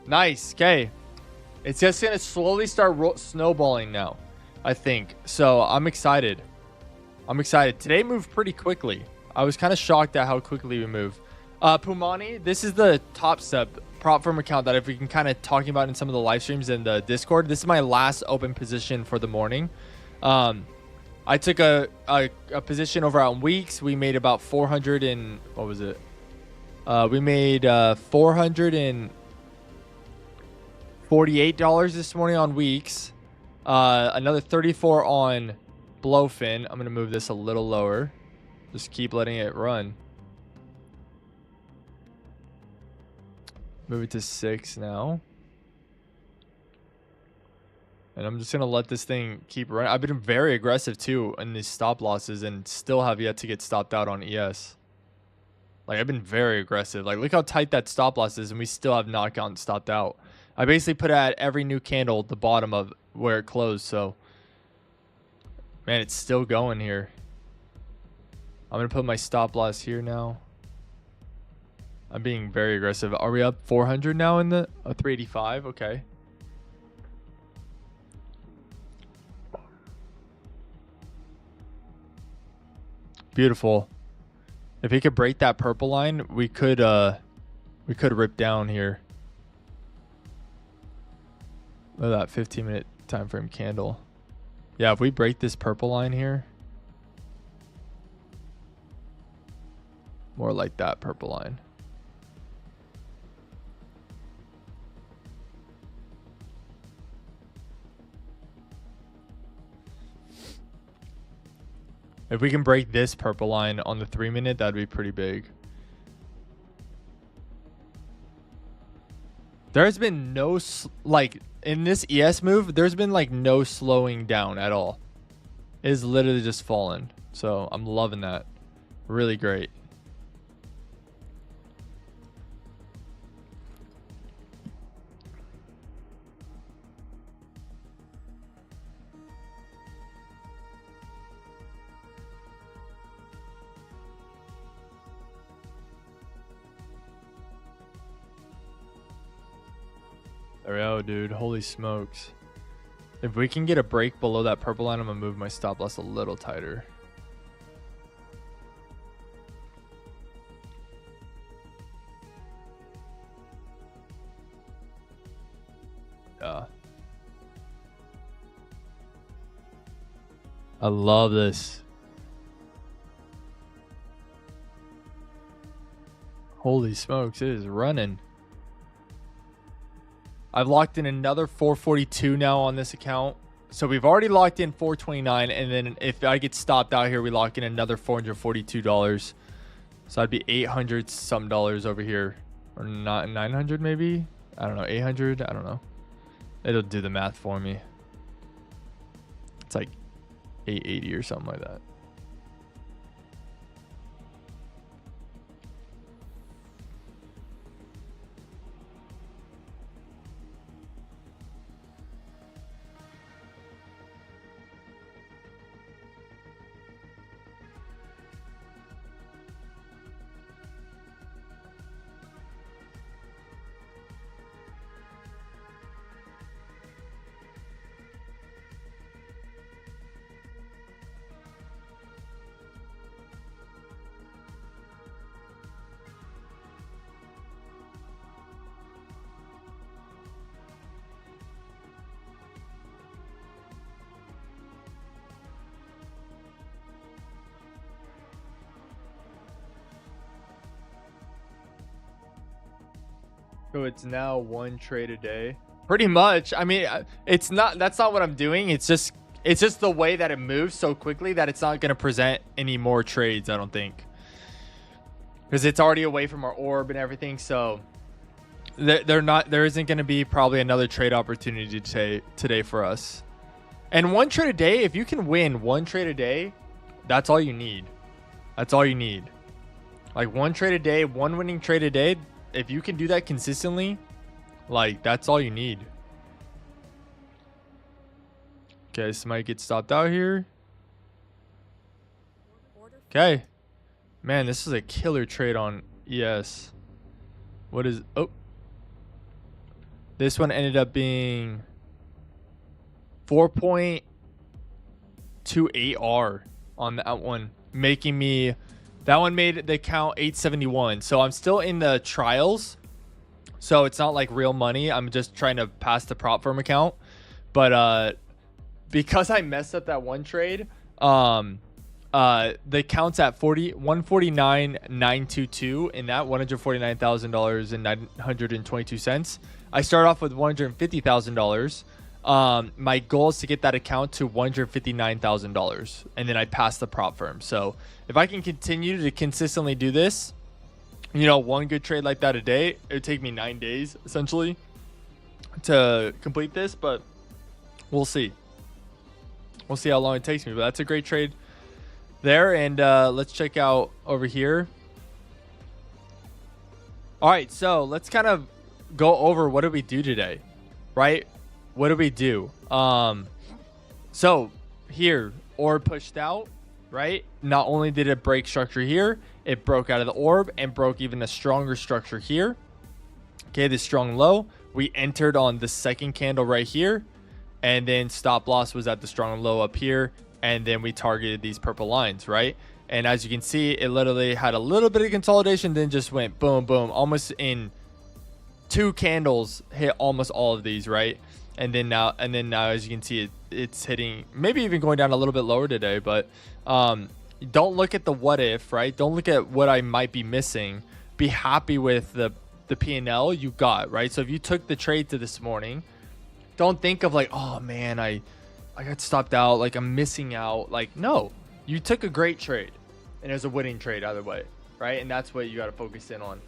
Nice. Okay, it's just gonna slowly start snowballing now, I think. So I'm excited. Today moved pretty quickly. I was kind of shocked at how quickly we move. Pumani, this is the top step prop firm account that if we can kind of talking about in some of the live streams in the Discord. This is my last open position for the morning. I took a position over on WEEX. We made about 400 and what was it? We made $448 this morning on WEEX. Another 34 on BLOFIN. I'm gonna move this a little lower. Just keep letting it run. Move it to 6 now. And I'm just gonna let this thing keep running. I've been very aggressive too in these stop losses and still have yet to get stopped out on ES. Like, I've been very aggressive. Like, look how tight that stop loss is, and we still have not gotten stopped out. I basically put it at every new candle at the bottom of where it closed. So, man, it's still going here. I'm gonna put my stop loss here now. I'm being very aggressive. Are we up 400 now in the 385? Okay. Beautiful. If he could break that purple line, we could rip down here. Look at that 15-minute time frame candle. Yeah, if we break this purple line here, more like that purple line. If we can break this purple line on the 3-minute, that'd be pretty big. There's been no, like, in this ES move, there's been, like, no slowing down at all. It is literally just fallen. So, I'm loving that. Really great. There we go, dude. Holy smokes. If we can get a break below that purple line, I'm going to move my stop loss a little tighter. Yeah. I love this. Holy smokes, it is running. I've locked in another 442 now on this account. So we've already locked in 429, and then if I get stopped out here, we lock in another $442. So that'd be 800 some dollars over here, or not 900 maybe. I don't know, 800. I don't know. It'll do the math for me. It's like 880 or something like that. So it's now 1 trade a day. Pretty much. I mean, it's not, that's not what I'm doing. It's just the way that it moves so quickly that it's not going to present any more trades, I don't think. Because it's already away from our orb and everything. So there isn't going to be probably another trade opportunity today for us. And 1 trade a day, if you can win 1 trade a day, that's all you need. That's all you need. Like 1 trade a day, 1 winning trade a day. If you can do that consistently, like that's all you need. Okay, this might get stopped out here. Okay. Man, this is a killer trade on ES. What is... Oh. This one ended up being 4.28R on that one. Making me... That one made the count 871. So I'm still in the trials. So it's not like real money. I'm just trying to pass the prop firm account. But because I messed up that one trade, the count's at 149,922 in that $149,000 and 922 cents. I start off with $150,000. My goal is to get that account to $159,000, and then I pass the prop firm. So if I can continue to consistently do this, you know, 1 good trade like that a day, it would take me 9 days essentially to complete this, but we'll see. We'll see how long it takes me, but that's a great trade there. And let's check out over here. All right, so let's kind of go over what did we do today, right? What did we do? So here, orb pushed out, right? Not only did it break structure here, it broke out of the orb and broke even a stronger structure here. Okay, the strong low. We entered on the second candle right here, and then stop loss was at the strong low up here, and then we targeted these purple lines, right? And as you can see, it literally had a little bit of consolidation, then just went boom, boom, almost in 2 candles, hit almost all of these, right? And then now, as you can see, it's hitting, maybe even going down a little bit lower today. But don't look at the what if, right? Don't look at what I might be missing. Be happy with the P&L you got, right? So if you took the trade to this morning, don't think of like, oh man, I got stopped out, like I'm missing out. Like, no, you took a great trade, and it was a winning trade either way, right? And that's what you got to focus in on.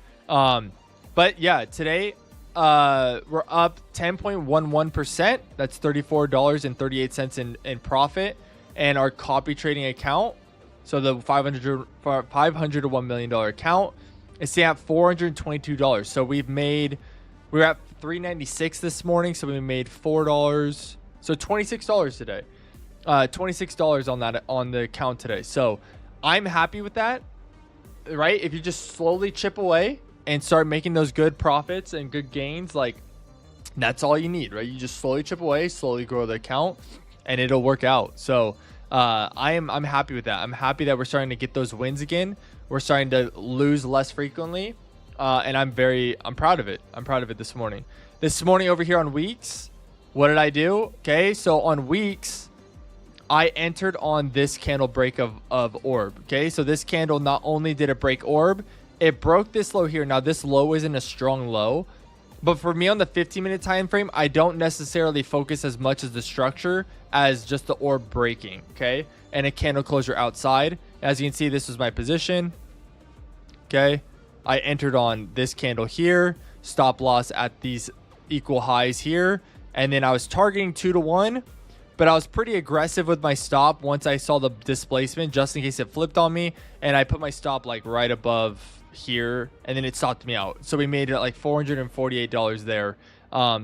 But yeah, today we're up 10.11%. That's $34.38 in profit. And our copy trading account, so the $500 to $1 million account, is sitting at $422. So we're at $396 this morning, so we made $4, so $26 today. $26 on the account today. So I'm happy with that, right? If you just slowly chip away and start making those good profits and good gains, like that's all you need, right? You just slowly chip away, slowly grow the account, and it'll work out. So I'm happy with that. I'm happy that we're starting to get those wins again. We're starting to lose less frequently, and I'm proud of it. I'm proud of it this morning. This morning over here on WEEX, what did I do? Okay, so on WEEX, I entered on this candle break of orb. Okay, so this candle, not only did it break orb, it broke this low here. Now this low isn't a strong low, but for me on the 15-minute time frame, I don't necessarily focus as much as the structure as just the orb breaking. Okay, and a candle closure outside. As you can see, this was my position. Okay, I entered on this candle here, stop loss at these equal highs here, and then I was targeting 2 to 1, but I was pretty aggressive with my stop once I saw the displacement, just in case it flipped on me, and I put my stop like right above here, and then it stopped me out. So we made it like $448 there.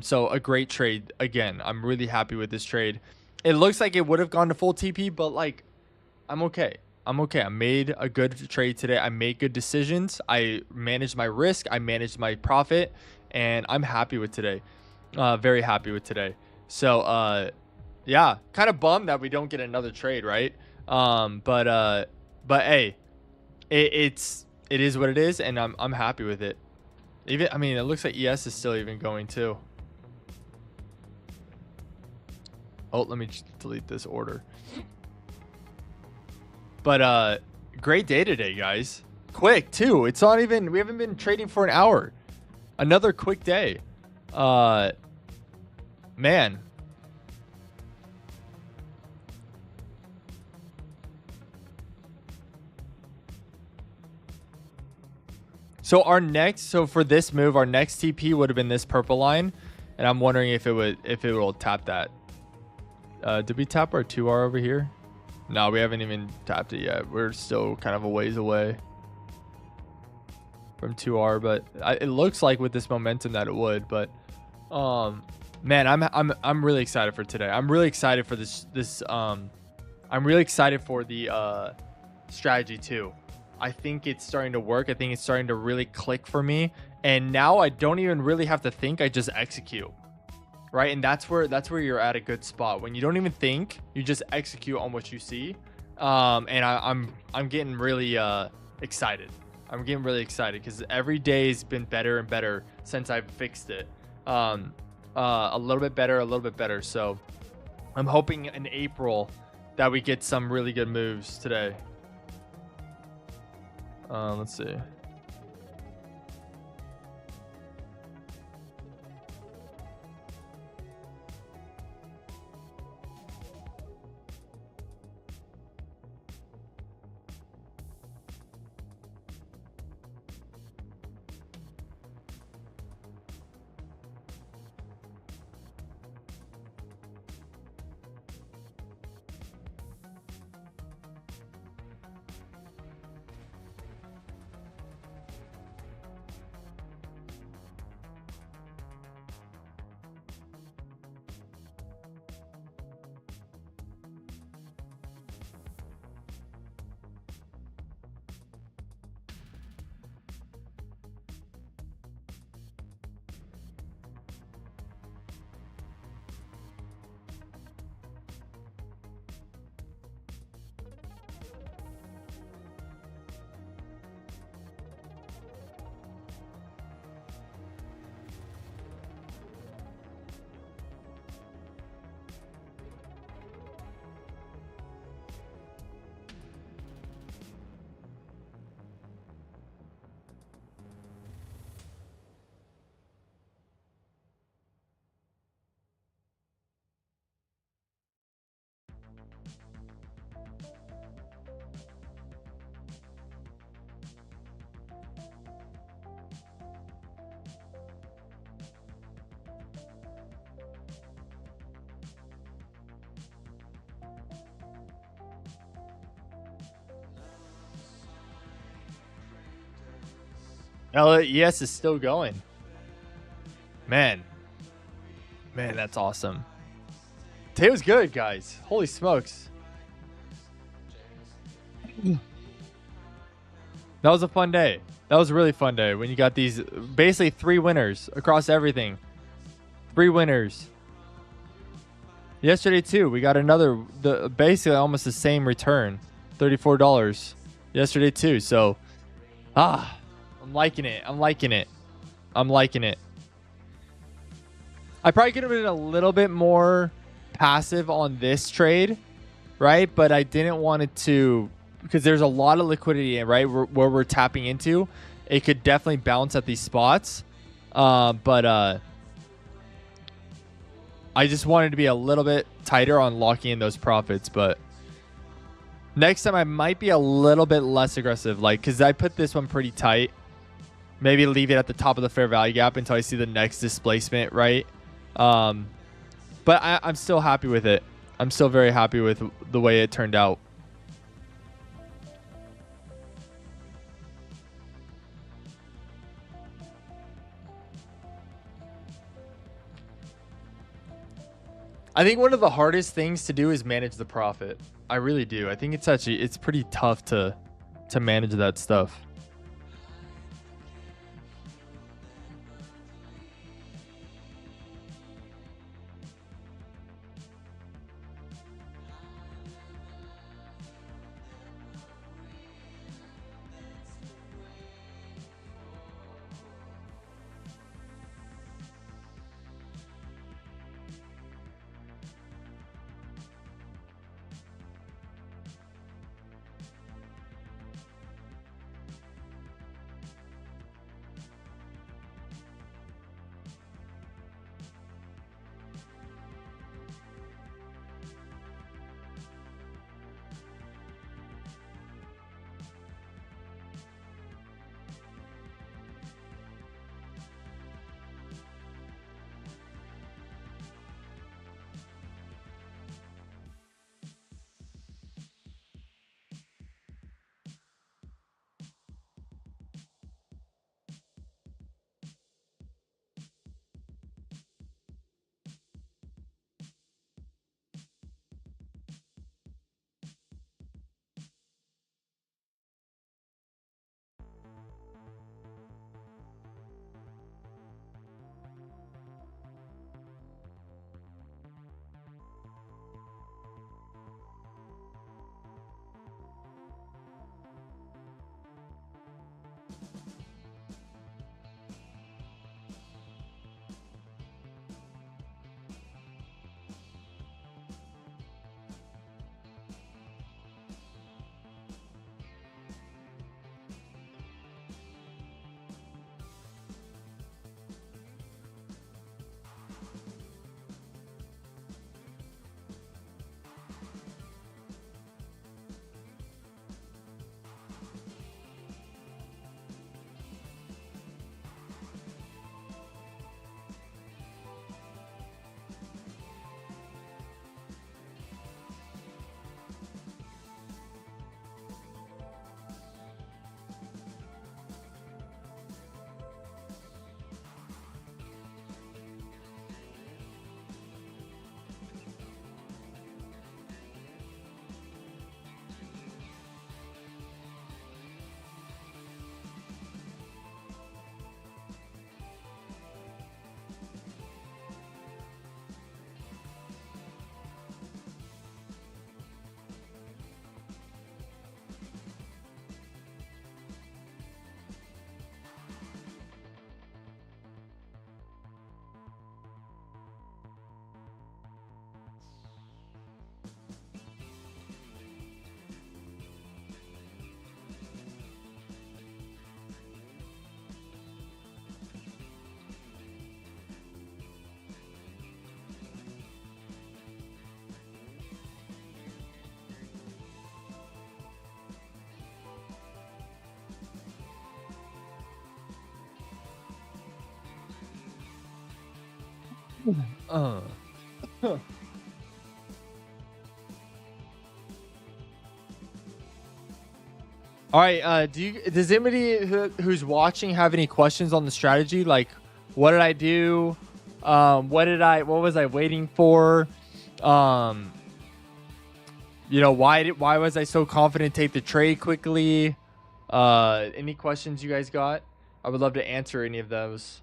So a great trade. Again, I'm really happy with this trade. It looks like it would have gone to full TP, but like I'm okay. I made a good trade today. I made good decisions. I managed my risk. I managed my profit, and I'm happy with today. Very happy with today. So yeah, kind of bummed that we don't get another trade, right? But hey, it is what it is, and I'm happy with it. Even, I mean, it looks like ES is still even going too. Oh, let me just delete this order. But great day today, guys. Quick too. It's not even, we haven't been trading for an hour. another quick day. Man. So for this move, our next TP would have been this purple line, and I'm wondering if it will tap that. Did we tap our 2R over here? No, we haven't even tapped it yet. We're still kind of a ways away from 2R, but it looks like with this momentum that it would. But man, I'm really excited for today. I'm really excited for I'm really excited for the strategy too. I think it's starting to work. I think it's starting to really click for me. And now I don't even really have to think. I just execute. Right? And that's where you're at a good spot. When you don't even think, you just execute on what you see. And I'm getting really excited. I'm getting really excited because every day's been better and better since I've fixed it. A little bit better. So I'm hoping in April that we get some really good moves today. Let's see. LES is still going. Man, that's awesome. Today was good, guys. Holy smokes. That was a fun day. That was a really fun day when you got these basically 3 winners across everything. 3 winners. Yesterday too, we got another, basically almost the same return, $34 yesterday too. So, I'm liking it. I'm liking it. I probably could have been a little bit more passive on this trade, right? But I didn't want it to, because there's a lot of liquidity, right, where we're tapping into. It could definitely bounce at these spots. But I just wanted to be a little bit tighter on locking in those profits. But next time I might be a little bit less aggressive, like, because I put this one pretty tight. Maybe leave it at the top of the fair value gap until I see the next displacement, right? But I'm still happy with it. I'm still very happy with the way it turned out. I think one of the hardest things to do is manage the profit. I really do. I think it's pretty tough to manage that stuff. Uh. All right. Does anybody who's watching have any questions on the strategy? Like, what did I do? What was I waiting for? You know, why was I so confident to take the trade quickly? Any questions you guys got? I would love to answer any of those.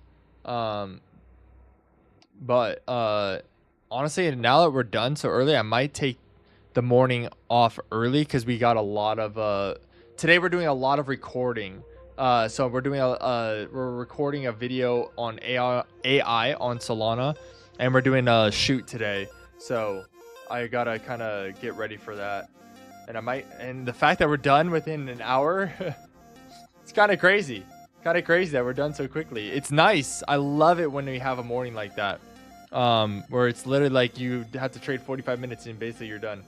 But honestly, now that we're done so early, I might take the morning off early because we got a lot of today we're doing a lot of recording. So we're doing we're recording a video on AI on Solana, and we're doing a shoot today. So I gotta kind of get ready for that. And the fact that we're done within an hour, it's kind of crazy. Kind of crazy that we're done so quickly. It's nice. I love it when we have a morning like that, where it's literally like you have to trade 45 minutes and basically you're done.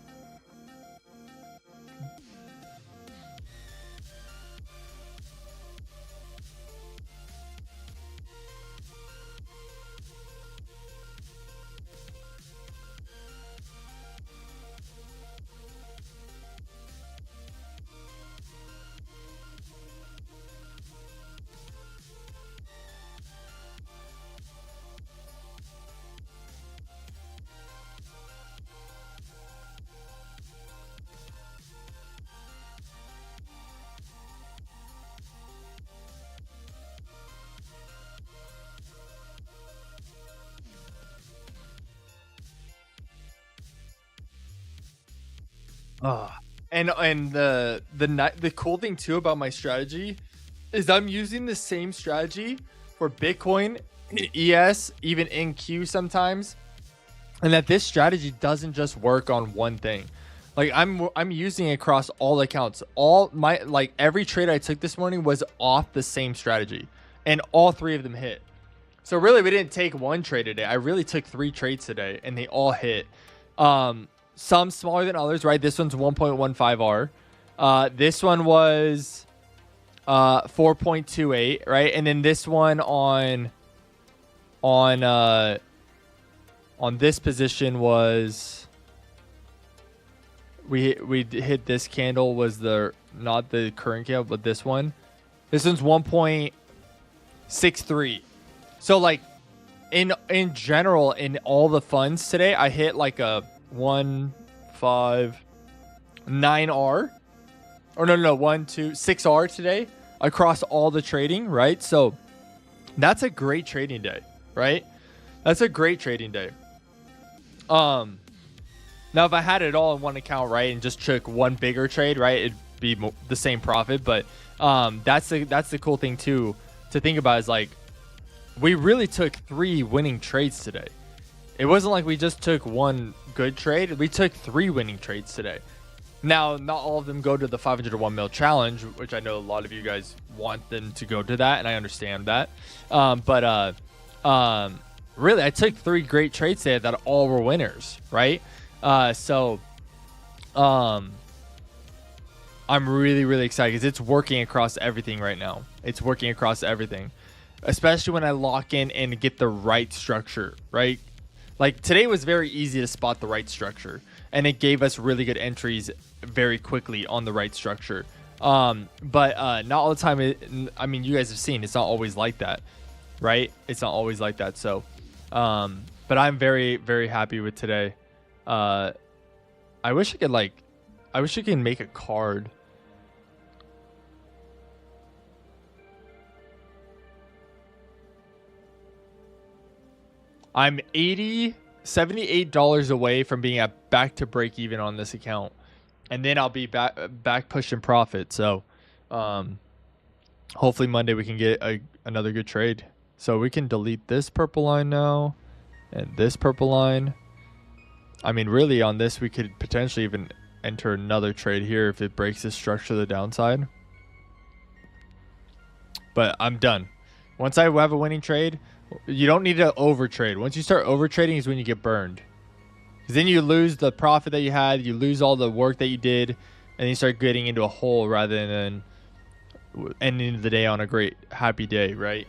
And the cool thing too about my strategy is I'm using the same strategy for Bitcoin, ES, even NQ sometimes, and that this strategy doesn't just work on one thing. Like I'm using it across all accounts. All my every trade I took this morning was off the same strategy, and all 3 of them hit. So really, we didn't take one trade today. I really took 3 trades today, and they all hit. Some smaller than others, right? This one's 1.15R. This one was 4.28, right? And then this one on this position was we hit this candle was not the current candle, but this one. This one's 1.63. So like in general, in all the funds today, I hit like a 1.59R, or no 1.26R today across all the trading, right? So that's a great trading day, right? That's a great trading day. Now if I had it all in one account, right, and just took one bigger trade, right, it'd be the same profit. But that's the cool thing too to think about, is like we really took 3 winning trades today. It wasn't like we just took one good trade. We took 3 winning trades today. Now, not all of them go to the 501 mil challenge, which I know a lot of you guys want them to go to that, and I understand that. But really, I took 3 great trades today that all were winners, right? So I'm really, really excited because it's working across everything right now. It's working across everything, especially when I lock in and get the right structure, right? Like today was very easy to spot the right structure, and it gave us really good entries very quickly on the right structure. But not all the time. I mean, you guys have seen it's not always like that, right? It's not always like that. So, but I'm very, very happy with today. I wish I could make a card. I'm $78 away from being back to break even on this account, and then I'll be back pushing profit. So hopefully Monday we can get another good trade. So we can delete this purple line now and this purple line. I mean, really on this we could potentially even enter another trade here if it breaks this structure to the downside. But I'm done. Once I have a winning trade, you don't need to overtrade. Once you start overtrading is when you get burned. Because then you lose the profit that you had, you lose all the work that you did, and then you start getting into a hole rather than ending the day on a great, happy day, right?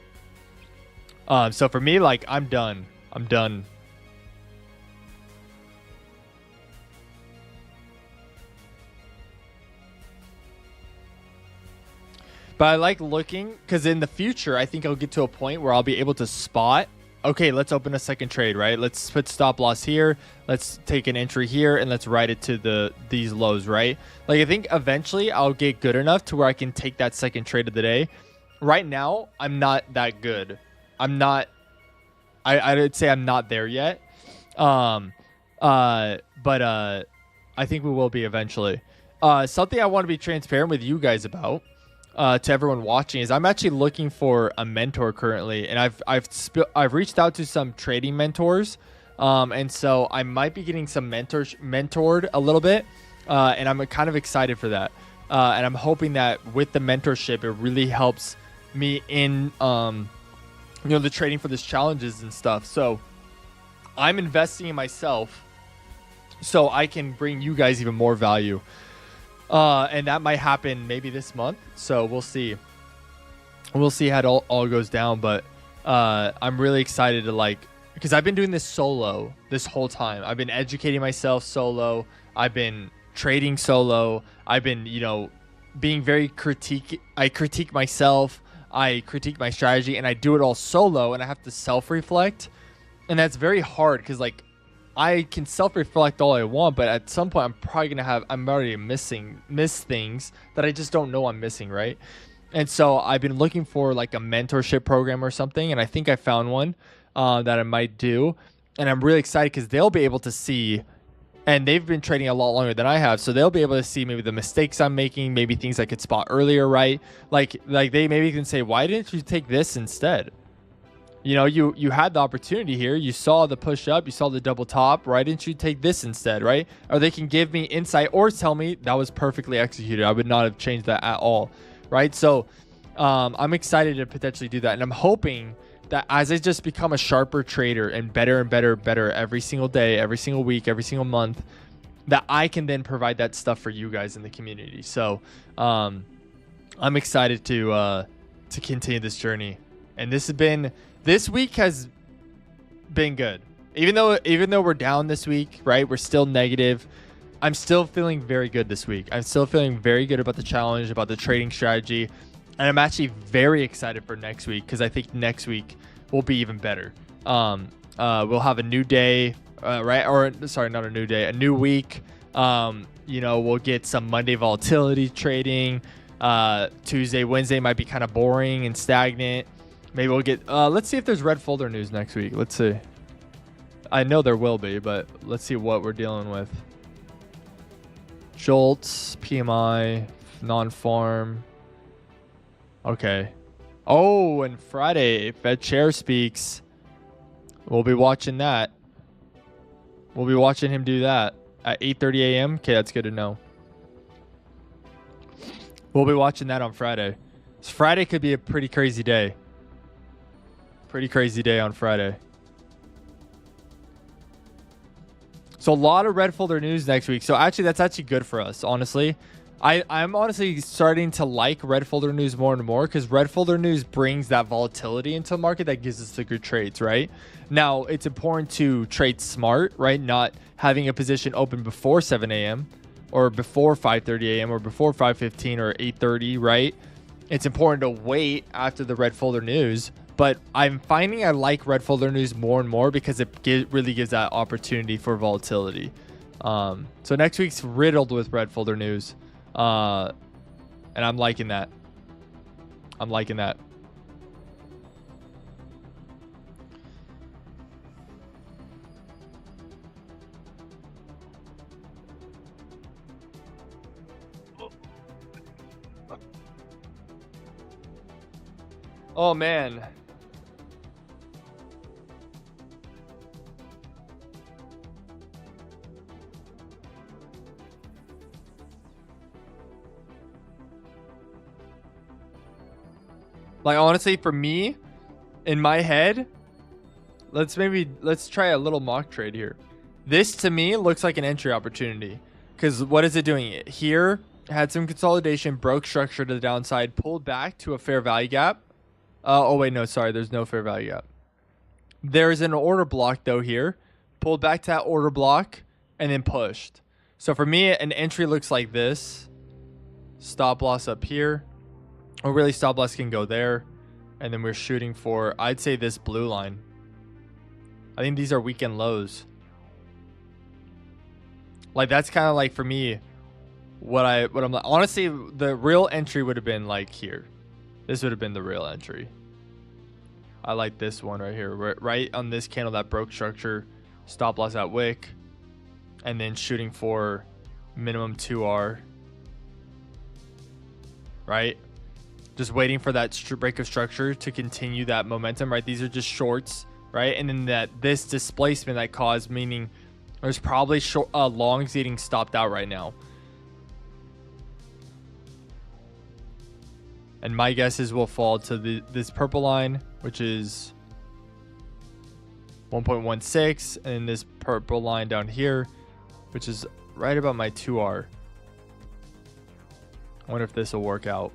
So for me, like, I'm done. I'm done But I like looking because in the future, I think I'll get to a point where I'll be able to spot, okay, let's open a second trade, right? Let's put stop loss here. Let's take an entry here and let's ride it to these lows, right? Like I think eventually I'll get good enough to where I can take that second trade of the day. Right now, I'm not that good. I'm not, I would say I'm not there yet. But I think we will be eventually. Something I want to be transparent with you guys about, to everyone watching, is I'm actually looking for a mentor currently, and I've reached out to some trading mentors, and so I might be getting some mentored a little bit, and I'm kind of excited for that, and I'm hoping that with the mentorship, it really helps me in the trading for these challenges and stuff. So I'm investing in myself so I can bring you guys even more value. And that might happen maybe this month. So we'll see. We'll see how it all goes down. But I'm really excited to because I've been doing this solo this whole time. I've been educating myself solo. I've been trading solo. I've been, being very I critique myself. I critique my strategy, and I do it all solo, and I have to self-reflect. And that's very hard because I can self-reflect all I want, but at some point I'm already miss things that I just don't know I'm missing, right? And so I've been looking for a mentorship program or something, and I think I found one that I might do. And I'm really excited because they'll be able to see, and they've been trading a lot longer than I have, so they'll be able to see maybe the mistakes I'm making, maybe things I could spot earlier, right? Like they maybe can say, why didn't you take this instead? You had the opportunity here. You saw the push up. You saw the double top. Why didn't you take this instead, right? Or they can give me insight or tell me that was perfectly executed. I would not have changed that at all, right? So I'm excited to potentially do that. And I'm hoping that as I just become a sharper trader and better every single day, every single week, every single month, that I can then provide that stuff for you guys in the community. So I'm excited to continue this journey. And this week has been good. Even though we're down this week, right? We're still negative. I'm still feeling very good this week. I'm still feeling very good about the challenge, about the trading strategy. And I'm actually very excited for next week because I think next week will be even better. We'll have a new day, right? Or sorry, not a new day, a new week. We'll get some Monday volatility trading. Tuesday, Wednesday might be kind of boring and stagnant. Maybe we'll get, let's see if there's red folder news next week. Let's see. I know there will be, but let's see what we're dealing with. Jolts, PMI, non-farm. Okay. Oh, and Friday, Fed Chair speaks. We'll be watching that. We'll be watching him do that at 8:30 a.m. Okay, that's good to know. We'll be watching that on Friday. So Friday could be a pretty crazy day. Pretty crazy day on Friday. So a lot of red folder news next week. So actually, that's actually good for us, honestly. I'm honestly starting to like red folder news more and more because red folder news brings that volatility into the market that gives us the good trades, right? Now, it's important to trade smart, right? Not having a position open before 7 a.m. or before 5:30 a.m. or before 5:15 or 8:30, right? It's important to wait after the red folder news. But I'm finding I like red folder news more and more because it really gives that opportunity for volatility. So next week's riddled with red folder news. And I'm liking that. I'm liking that. Oh, man. Like, honestly, for me, in my head, let's try a little mock trade here. This, to me, looks like an entry opportunity. Because what is it doing? Here, had some consolidation, broke structure to the downside, pulled back to a fair value gap. Oh, wait, no, sorry. There's no fair value gap. There's an order block, though, here. Pulled back to that order block, and then pushed. So for me, an entry looks like this. Stop loss up here. or really stop loss can go there. And then we're shooting for, I'd say, this blue line. I think these are weekend lows. Like, that's kind of like, for me, what I'm like. Honestly, the real entry would have been like here. This would have been the real entry. I like this one right here. Right on this candle that broke structure. Stop loss at wick. And then shooting for minimum 2R. Right? Just waiting for that break of structure to continue that momentum, right? These are just shorts, right? And then this displacement that caused, meaning there's probably longs getting stopped out right now. And my guess is we'll fall to this purple line, which is 1.16, and this purple line down here, which is right about my 2R. I wonder if this will work out.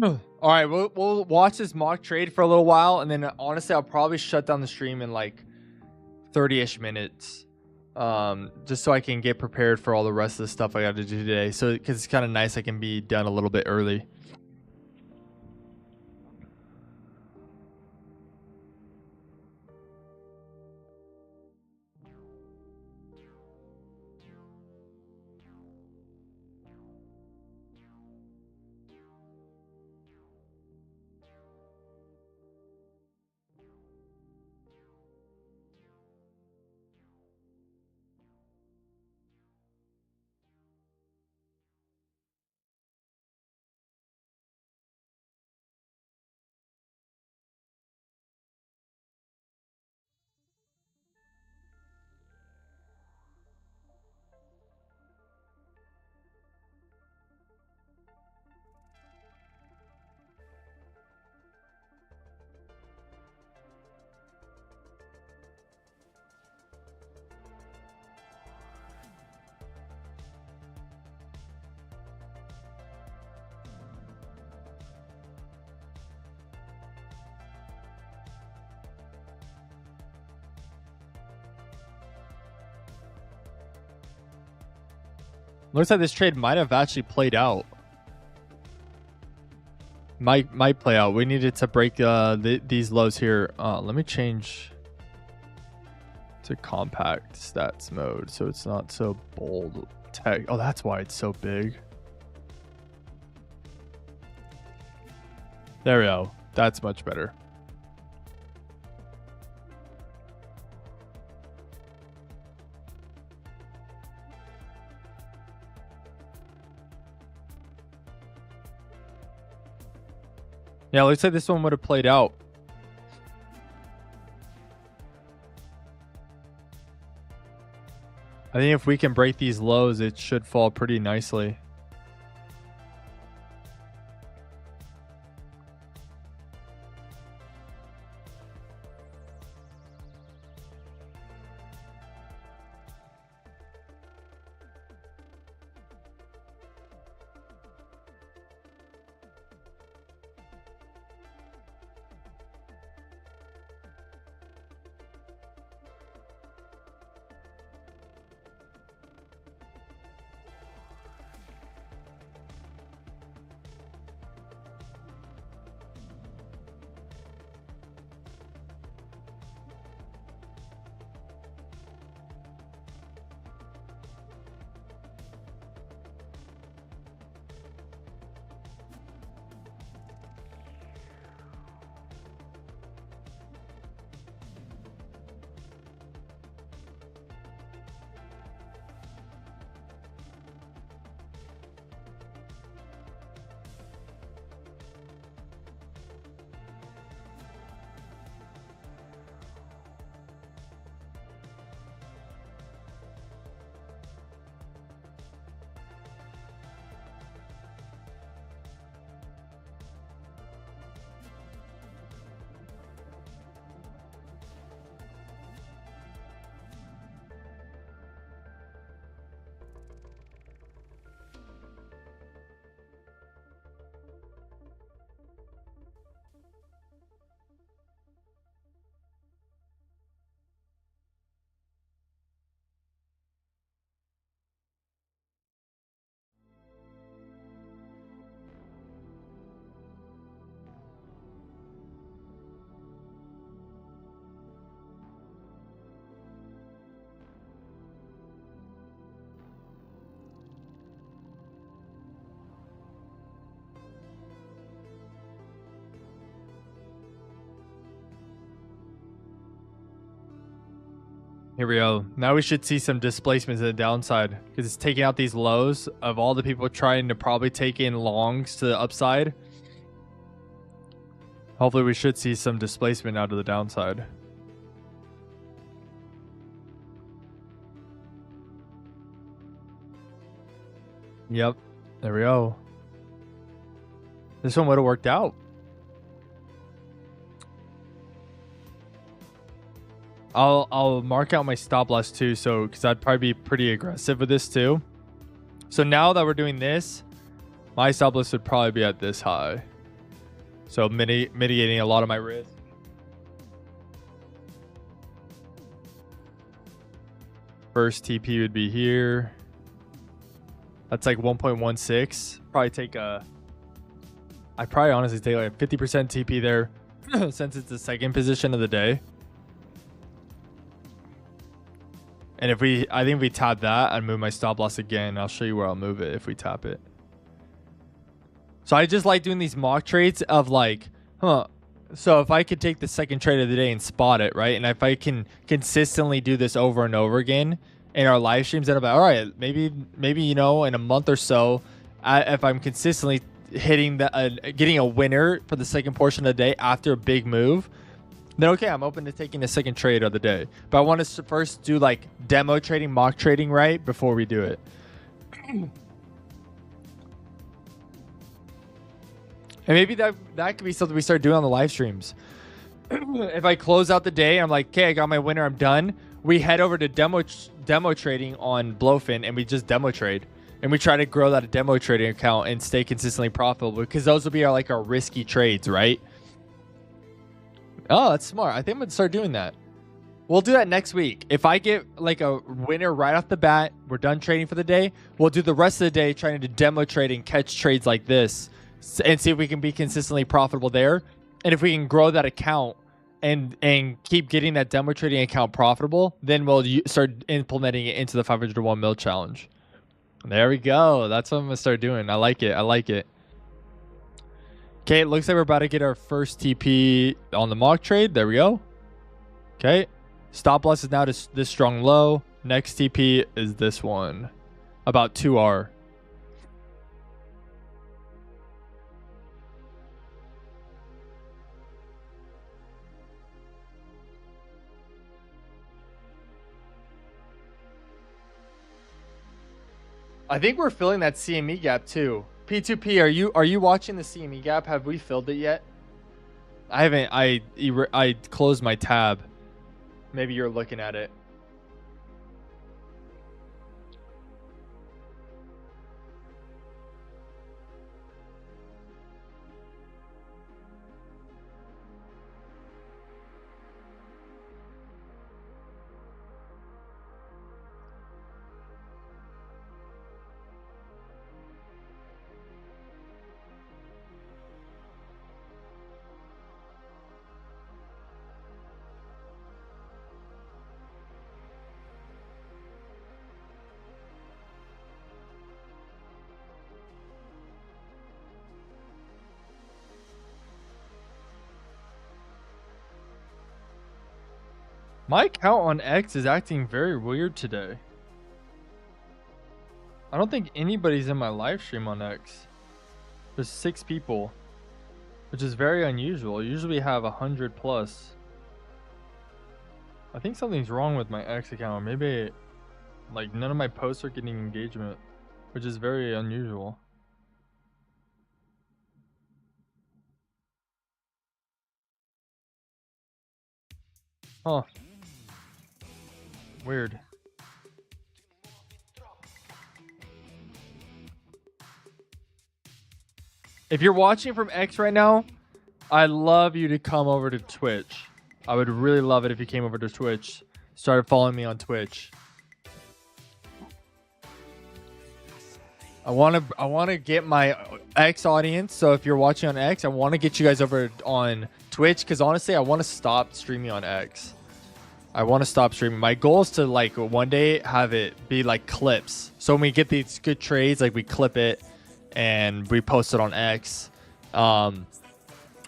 All right, we'll watch this mock trade for a little while, and then honestly, I'll probably shut down the stream in like 30-ish minutes, just so I can get prepared for all the rest of the stuff I got to do today. So, because it's kind of nice, I can be done a little bit early. Looks like this trade might have actually played out. Might play out. We needed to break these lows here. Let me change to compact stats mode so it's not so bold. Oh, that's why it's so big. There we go. That's much better. Yeah, looks like this one would have played out. I think if we can break these lows, it should fall pretty nicely. Here we go. Now we should see some displacements to the downside because it's taking out these lows of all the people trying to probably take in longs to the upside. Hopefully we should see some displacement out to the downside. Yep. There we go. This one would have worked out. I'll mark out my stop loss too, so because I'd probably be pretty aggressive with this too. So now that we're doing this, my stop loss would probably be at this high. So mitigating a lot of my risk. First TP would be here. That's like 1.16. Probably take a... I'd probably honestly take like a 50% TP there since it's the second position of the day. And if we, I think if we tap that, I'd move my stop loss again. I'll show you where I'll move it if we tap it. So I just like doing these mock trades of like, so if I could take the second trade of the day and spot it, right? And if I can consistently do this over and over again in our live streams, then I'm like, all right, maybe, you know, in a month or so, if I'm consistently hitting the, getting a winner for the second portion of the day after a big move, then okay, I'm open to taking the second trade of the day. But I want to first do like demo trading, mock trading, right, before we do it. And maybe that could be something we start doing on the live streams. If I close out the day, I'm like, okay, I got my winner, I'm done. We head over to demo trading on BLOFIN and we just demo trade. And we try to grow that demo trading account and stay consistently profitable because those will be our, like our risky trades, right? Oh, that's smart. I think I'm going to start doing that. We'll do that next week. If I get like a winner right off the bat, we're done trading for the day. We'll do the rest of the day trying to demo trade and catch trades like this and see if we can be consistently profitable there. And if we can grow that account and keep getting that demo trading account profitable, then we'll start implementing it into the 500 to 1 mil challenge. There we go. That's what I'm going to start doing. I like it. I like it. Okay, it looks like we're about to get our first TP on the mock trade. There we go. Okay. Stop loss is now this strong low. Next TP is this one. About 2R. I think we're filling that CME gap too. P2P, are you watching the CME gap? Have we filled it yet? I haven't. I closed my tab. Maybe you're looking at it. My account on X is acting very weird today. I don't think anybody's in my live stream on X. There's 6 people, which is very unusual. Usually we have 100 plus. I think something's wrong with my X account. Maybe like none of my posts are getting engagement, which is very unusual. Huh. Weird. If you're watching from X right now, I'd love you to come over to Twitch. I would really love it if you came over to Twitch. Started following me on Twitch. I want to get my X audience. So if you're watching on X, I want to get you guys over on Twitch, because honestly, I want to stop streaming on X. I want to stop streaming. My goal is to like one day have it be like clips. So when we get these good trades, like we clip it and we post it on X,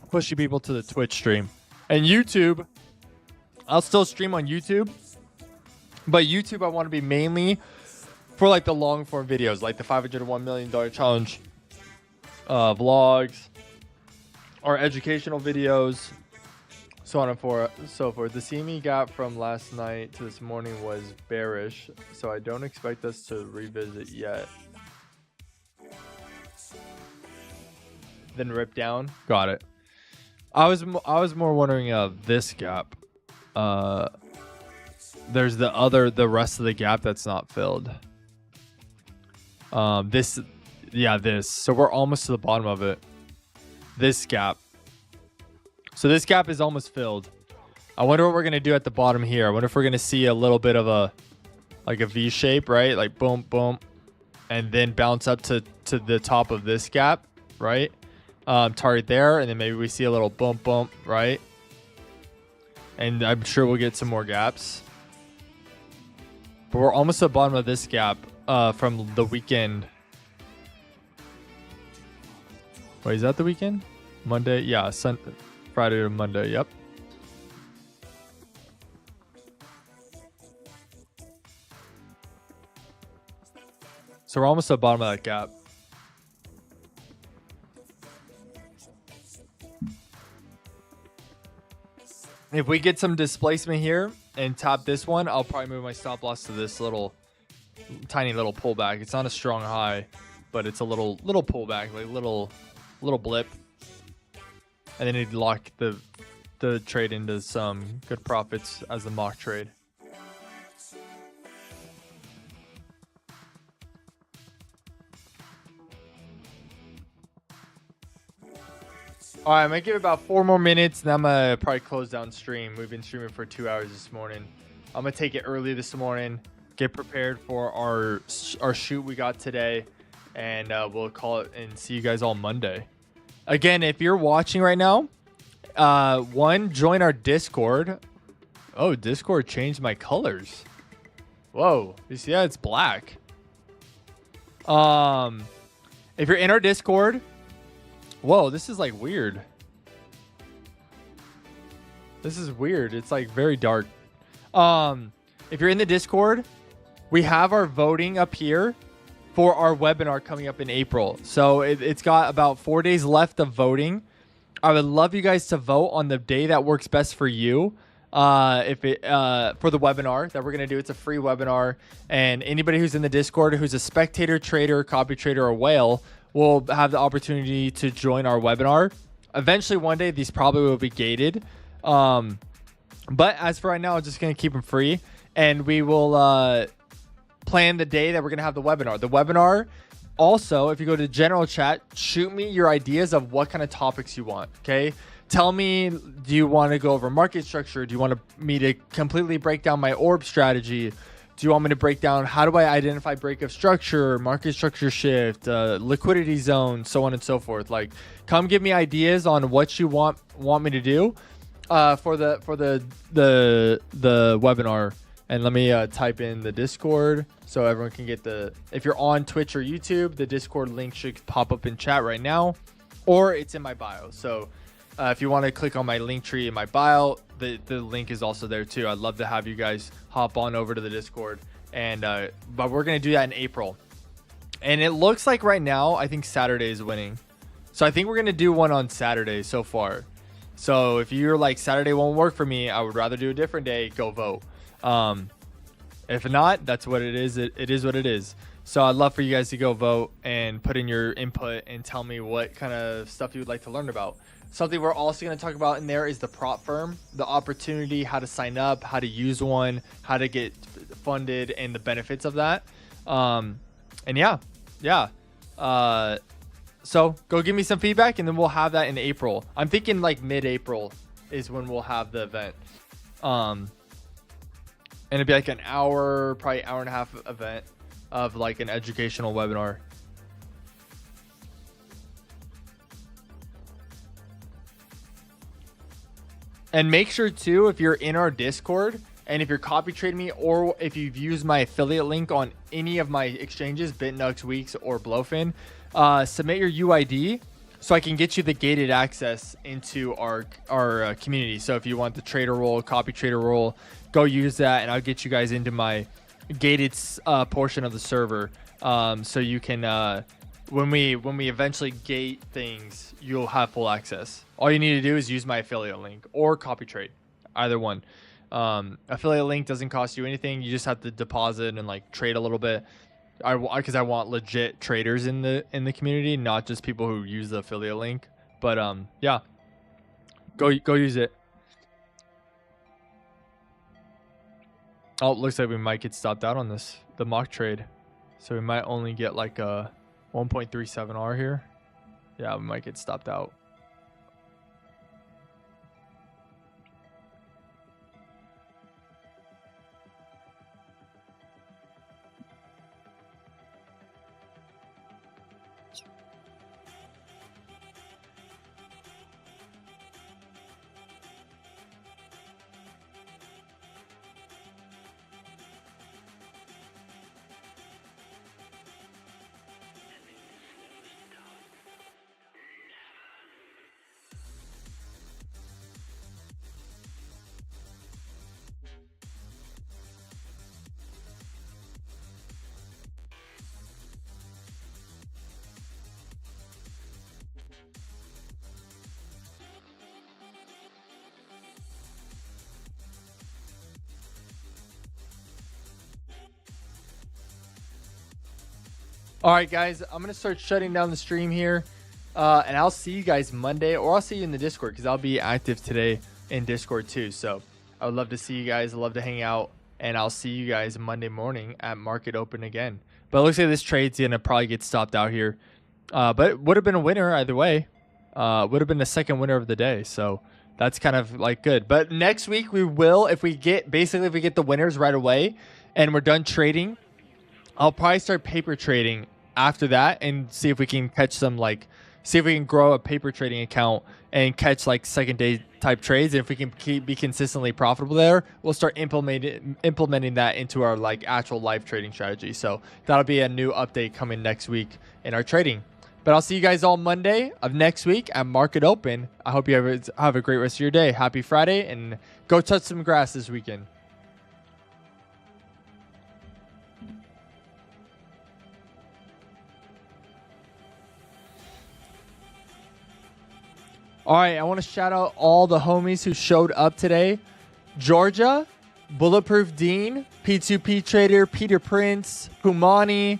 pushing people to the Twitch stream. And YouTube, I'll still stream on YouTube, but YouTube I want to be mainly for like the long form videos, like the $501 million challenge, vlogs, or educational videos, so on and so forth. The CME gap from last night to this morning was bearish, so I don't expect us to revisit yet. Then rip down. Got it. I was more wondering of this gap. There's the rest of the gap that's not filled. This. So we're almost to the bottom of it. This gap. So this gap is almost filled. I wonder what we're gonna do at the bottom here. I wonder if we're gonna see a little bit of a V shape, right? Like boom, boom, and then bounce up to the top of this gap, right? Target there, and then maybe we see a little bump, right? And I'm sure we'll get some more gaps. But we're almost at the bottom of this gap from the weekend. Wait, is that the weekend? Monday? Yeah, Friday to Monday, yep. So we're almost at the bottom of that gap. If we get some displacement here and top this one, I'll probably move my stop loss to this tiny little pullback. It's not a strong high, but it's a little pullback, like little blip. And then it'd lock the trade into some good profits as a mock trade. All right, I'm going to give it about 4 more minutes, and I'm going to probably close down stream. We've been streaming for 2 hours this morning. I'm going to take it early this morning, get prepared for our shoot we got today, and we'll call it and see you guys all Monday. Again, if you're watching right now, join our Discord. Oh, Discord changed my colors. Whoa, you see that? It's black. If you're in our Discord... Whoa, this is like weird. This is weird. It's like very dark. If you're in the Discord, we have our voting up here for our webinar coming up in April. So it's got about 4 days left of voting. I would love you guys to vote on the day that works best for you. for the webinar that we're gonna do. It's a free webinar, and anybody who's in the Discord who's a spectator, trader, copy trader, or whale will have the opportunity to join our webinar. Eventually, one day, these probably will be gated. But as for right now, I'm just gonna keep them free, and we will plan the day that we're gonna have the webinar. The webinar. Also, if you go to general chat, shoot me your ideas of what kind of topics you want. Okay. Tell me, do you want to go over market structure? Do you want me to completely break down my orb strategy? Do you want me to break down how do I identify break of structure, market structure shift, liquidity zone, so on and so forth? Like, come give me ideas on what you want me to do for the webinar. And let me type in the Discord so everyone can get if you're on Twitch or YouTube, the Discord link should pop up in chat right now, or it's in my bio. So if you want to click on my link tree in my bio, the link is also there too. I'd love to have you guys hop on over to the Discord. And but we're going to do that in April. And it looks like right now, I think Saturday is winning. So I think we're going to do one on Saturday so far. So if you're like, Saturday won't work for me, I would rather do a different day, go vote. If not, that's what it is. It is what it is. So I'd love for you guys to go vote and put in your input and tell me what kind of stuff you would like to learn about. Something we're also going to talk about in there is the prop firm, the opportunity, how to sign up, how to use one, how to get funded, and the benefits of that. And yeah. So go give me some feedback, and then we'll have that in April. I'm thinking like mid-April is when we'll have the event. And it'd be like an hour, probably hour and a half event of like an educational webinar. And make sure too, if you're in our Discord and if you're copy trading me, or if you've used my affiliate link on any of my exchanges, BITUNIX, WEEX, or BLOFIN, submit your UID so I can get you the gated access into our community. So if you want the trader role, copy trader role, go use that, and I'll get you guys into my gated portion of the server. So you can, when we eventually gate things, you'll have full access. All you need to do is use my affiliate link or copy trade, either one. Affiliate link doesn't cost you anything. You just have to deposit and like trade a little bit. Because I want legit traders in the community, not just people who use the affiliate link. But yeah, go use it. Oh, it looks like we might get stopped out on the mock trade, so we might only get like a 1.37 R here. Yeah, we might get stopped out. All right, guys, I'm going to start shutting down the stream here, and I'll see you guys Monday, or I'll see you in the Discord, because I'll be active today in Discord too. So I would love to see you guys. I'd love to hang out, and I'll see you guys Monday morning at market open again. But it looks like this trade's going to probably get stopped out here, but it would have been a winner either way. Would have been the second winner of the day, so that's kind of like good. But next week we will, if we get the winners right away and we're done trading, I'll probably start paper trading after that and see if we can catch some, like, see if we can grow a paper trading account and catch like second day type trades. And if we can be consistently profitable there, we'll start implementing that into our like actual live trading strategy. So that'll be a new update coming next week in our trading. But I'll see you guys all Monday of next week at market open. I hope you have a great rest of your day. Happy Friday, and go touch some grass this weekend. All right, I want to shout out all the homies who showed up today Georgia, Bulletproof Dean, P2P Trader, Peter Prince, Humani.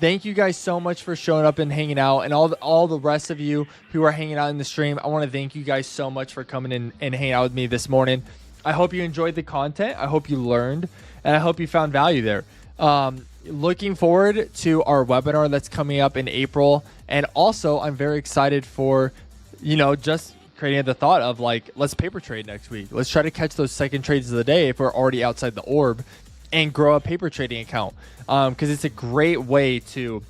Thank you guys so much for showing up and hanging out, and all the rest of you who are hanging out in the stream. I want to thank you guys so much for coming in and hanging out with me this morning. I hope you enjoyed the content. I hope you learned, and I hope you found value there. Looking forward to our webinar that's coming up in April, and also I'm very excited for, just creating the thought of like, let's paper trade next week. Let's try to catch those second trades of the day if we're already outside the orb, and grow a paper trading account, because it's a great way to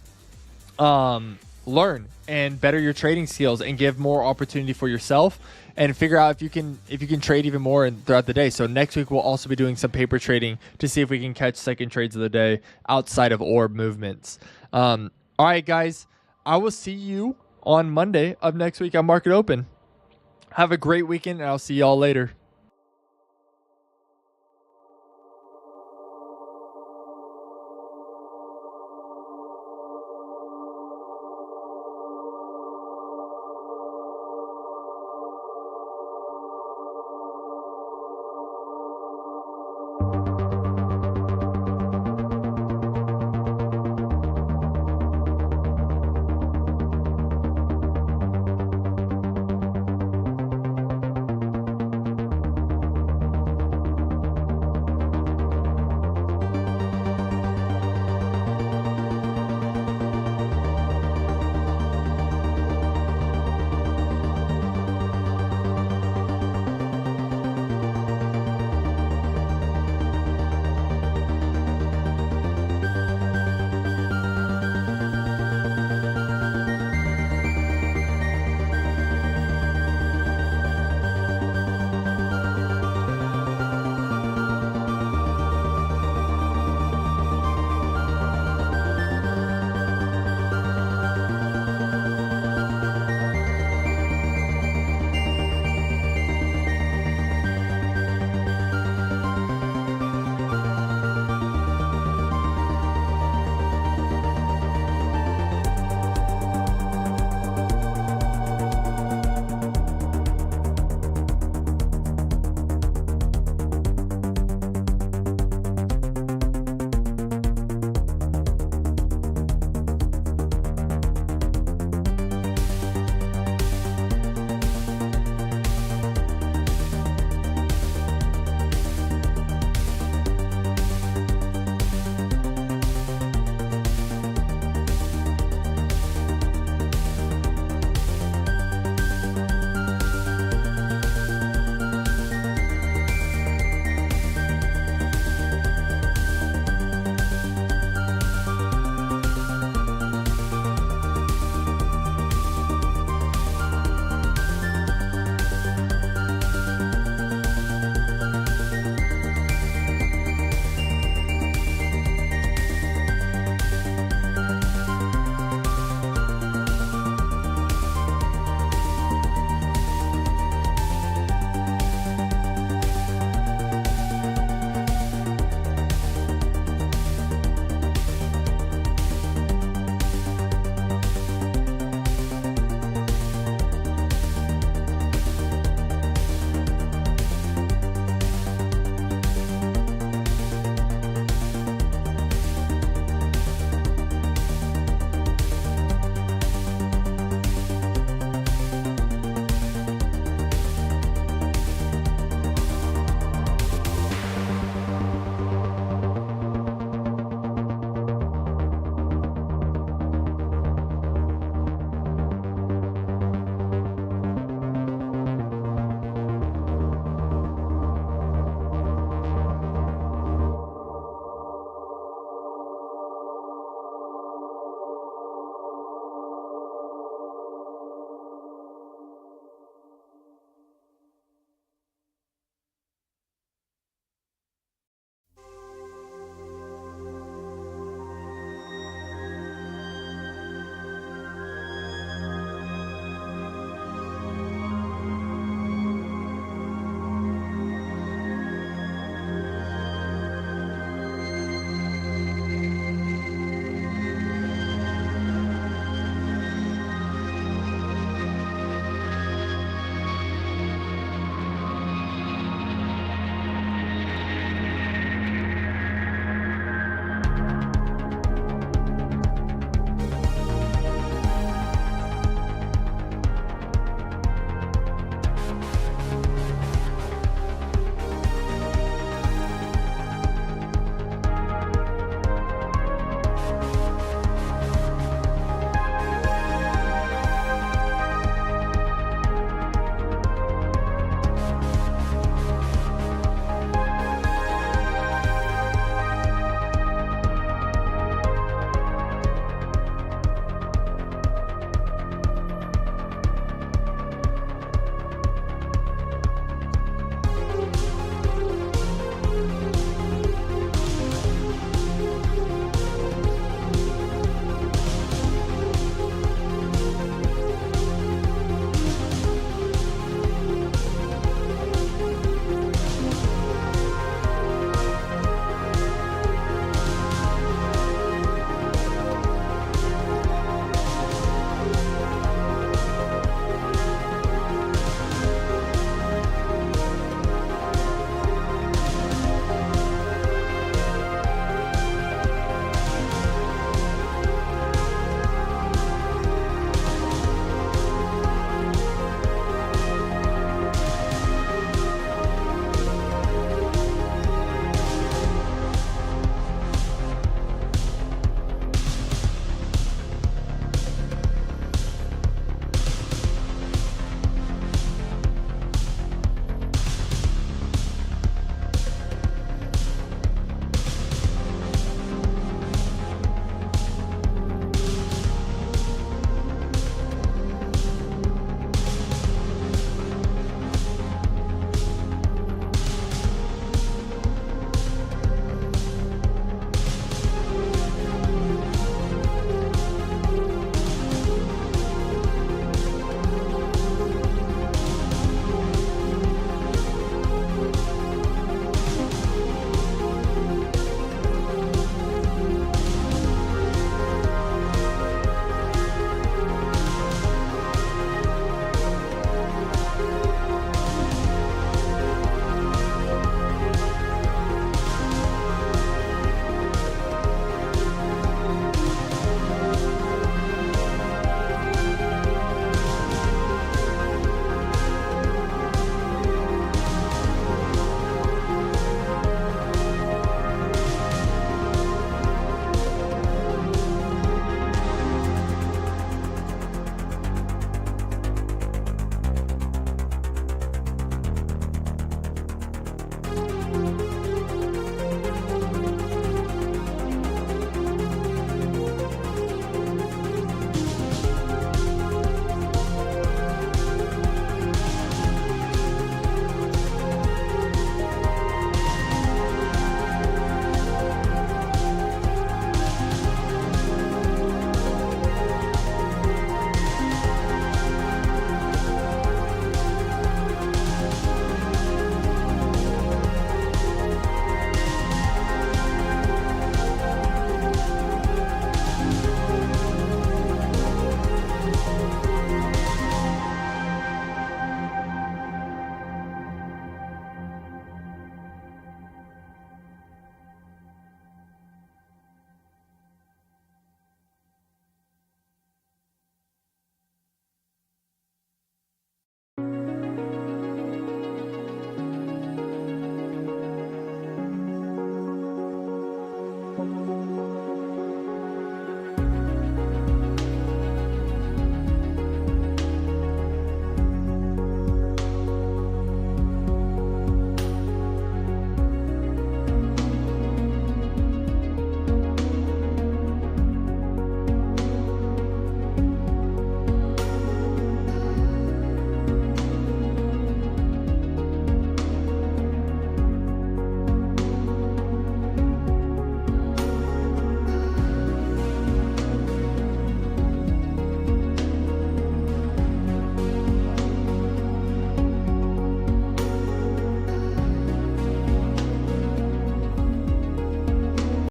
learn and better your trading skills and give more opportunity for yourself and figure out if you can trade even more throughout the day. So next week we'll also be doing some paper trading to see if we can catch second trades of the day outside of orb movements. All right, guys, I will see you on Monday of next week on Market Open. Have a great weekend, and I'll see y'all later.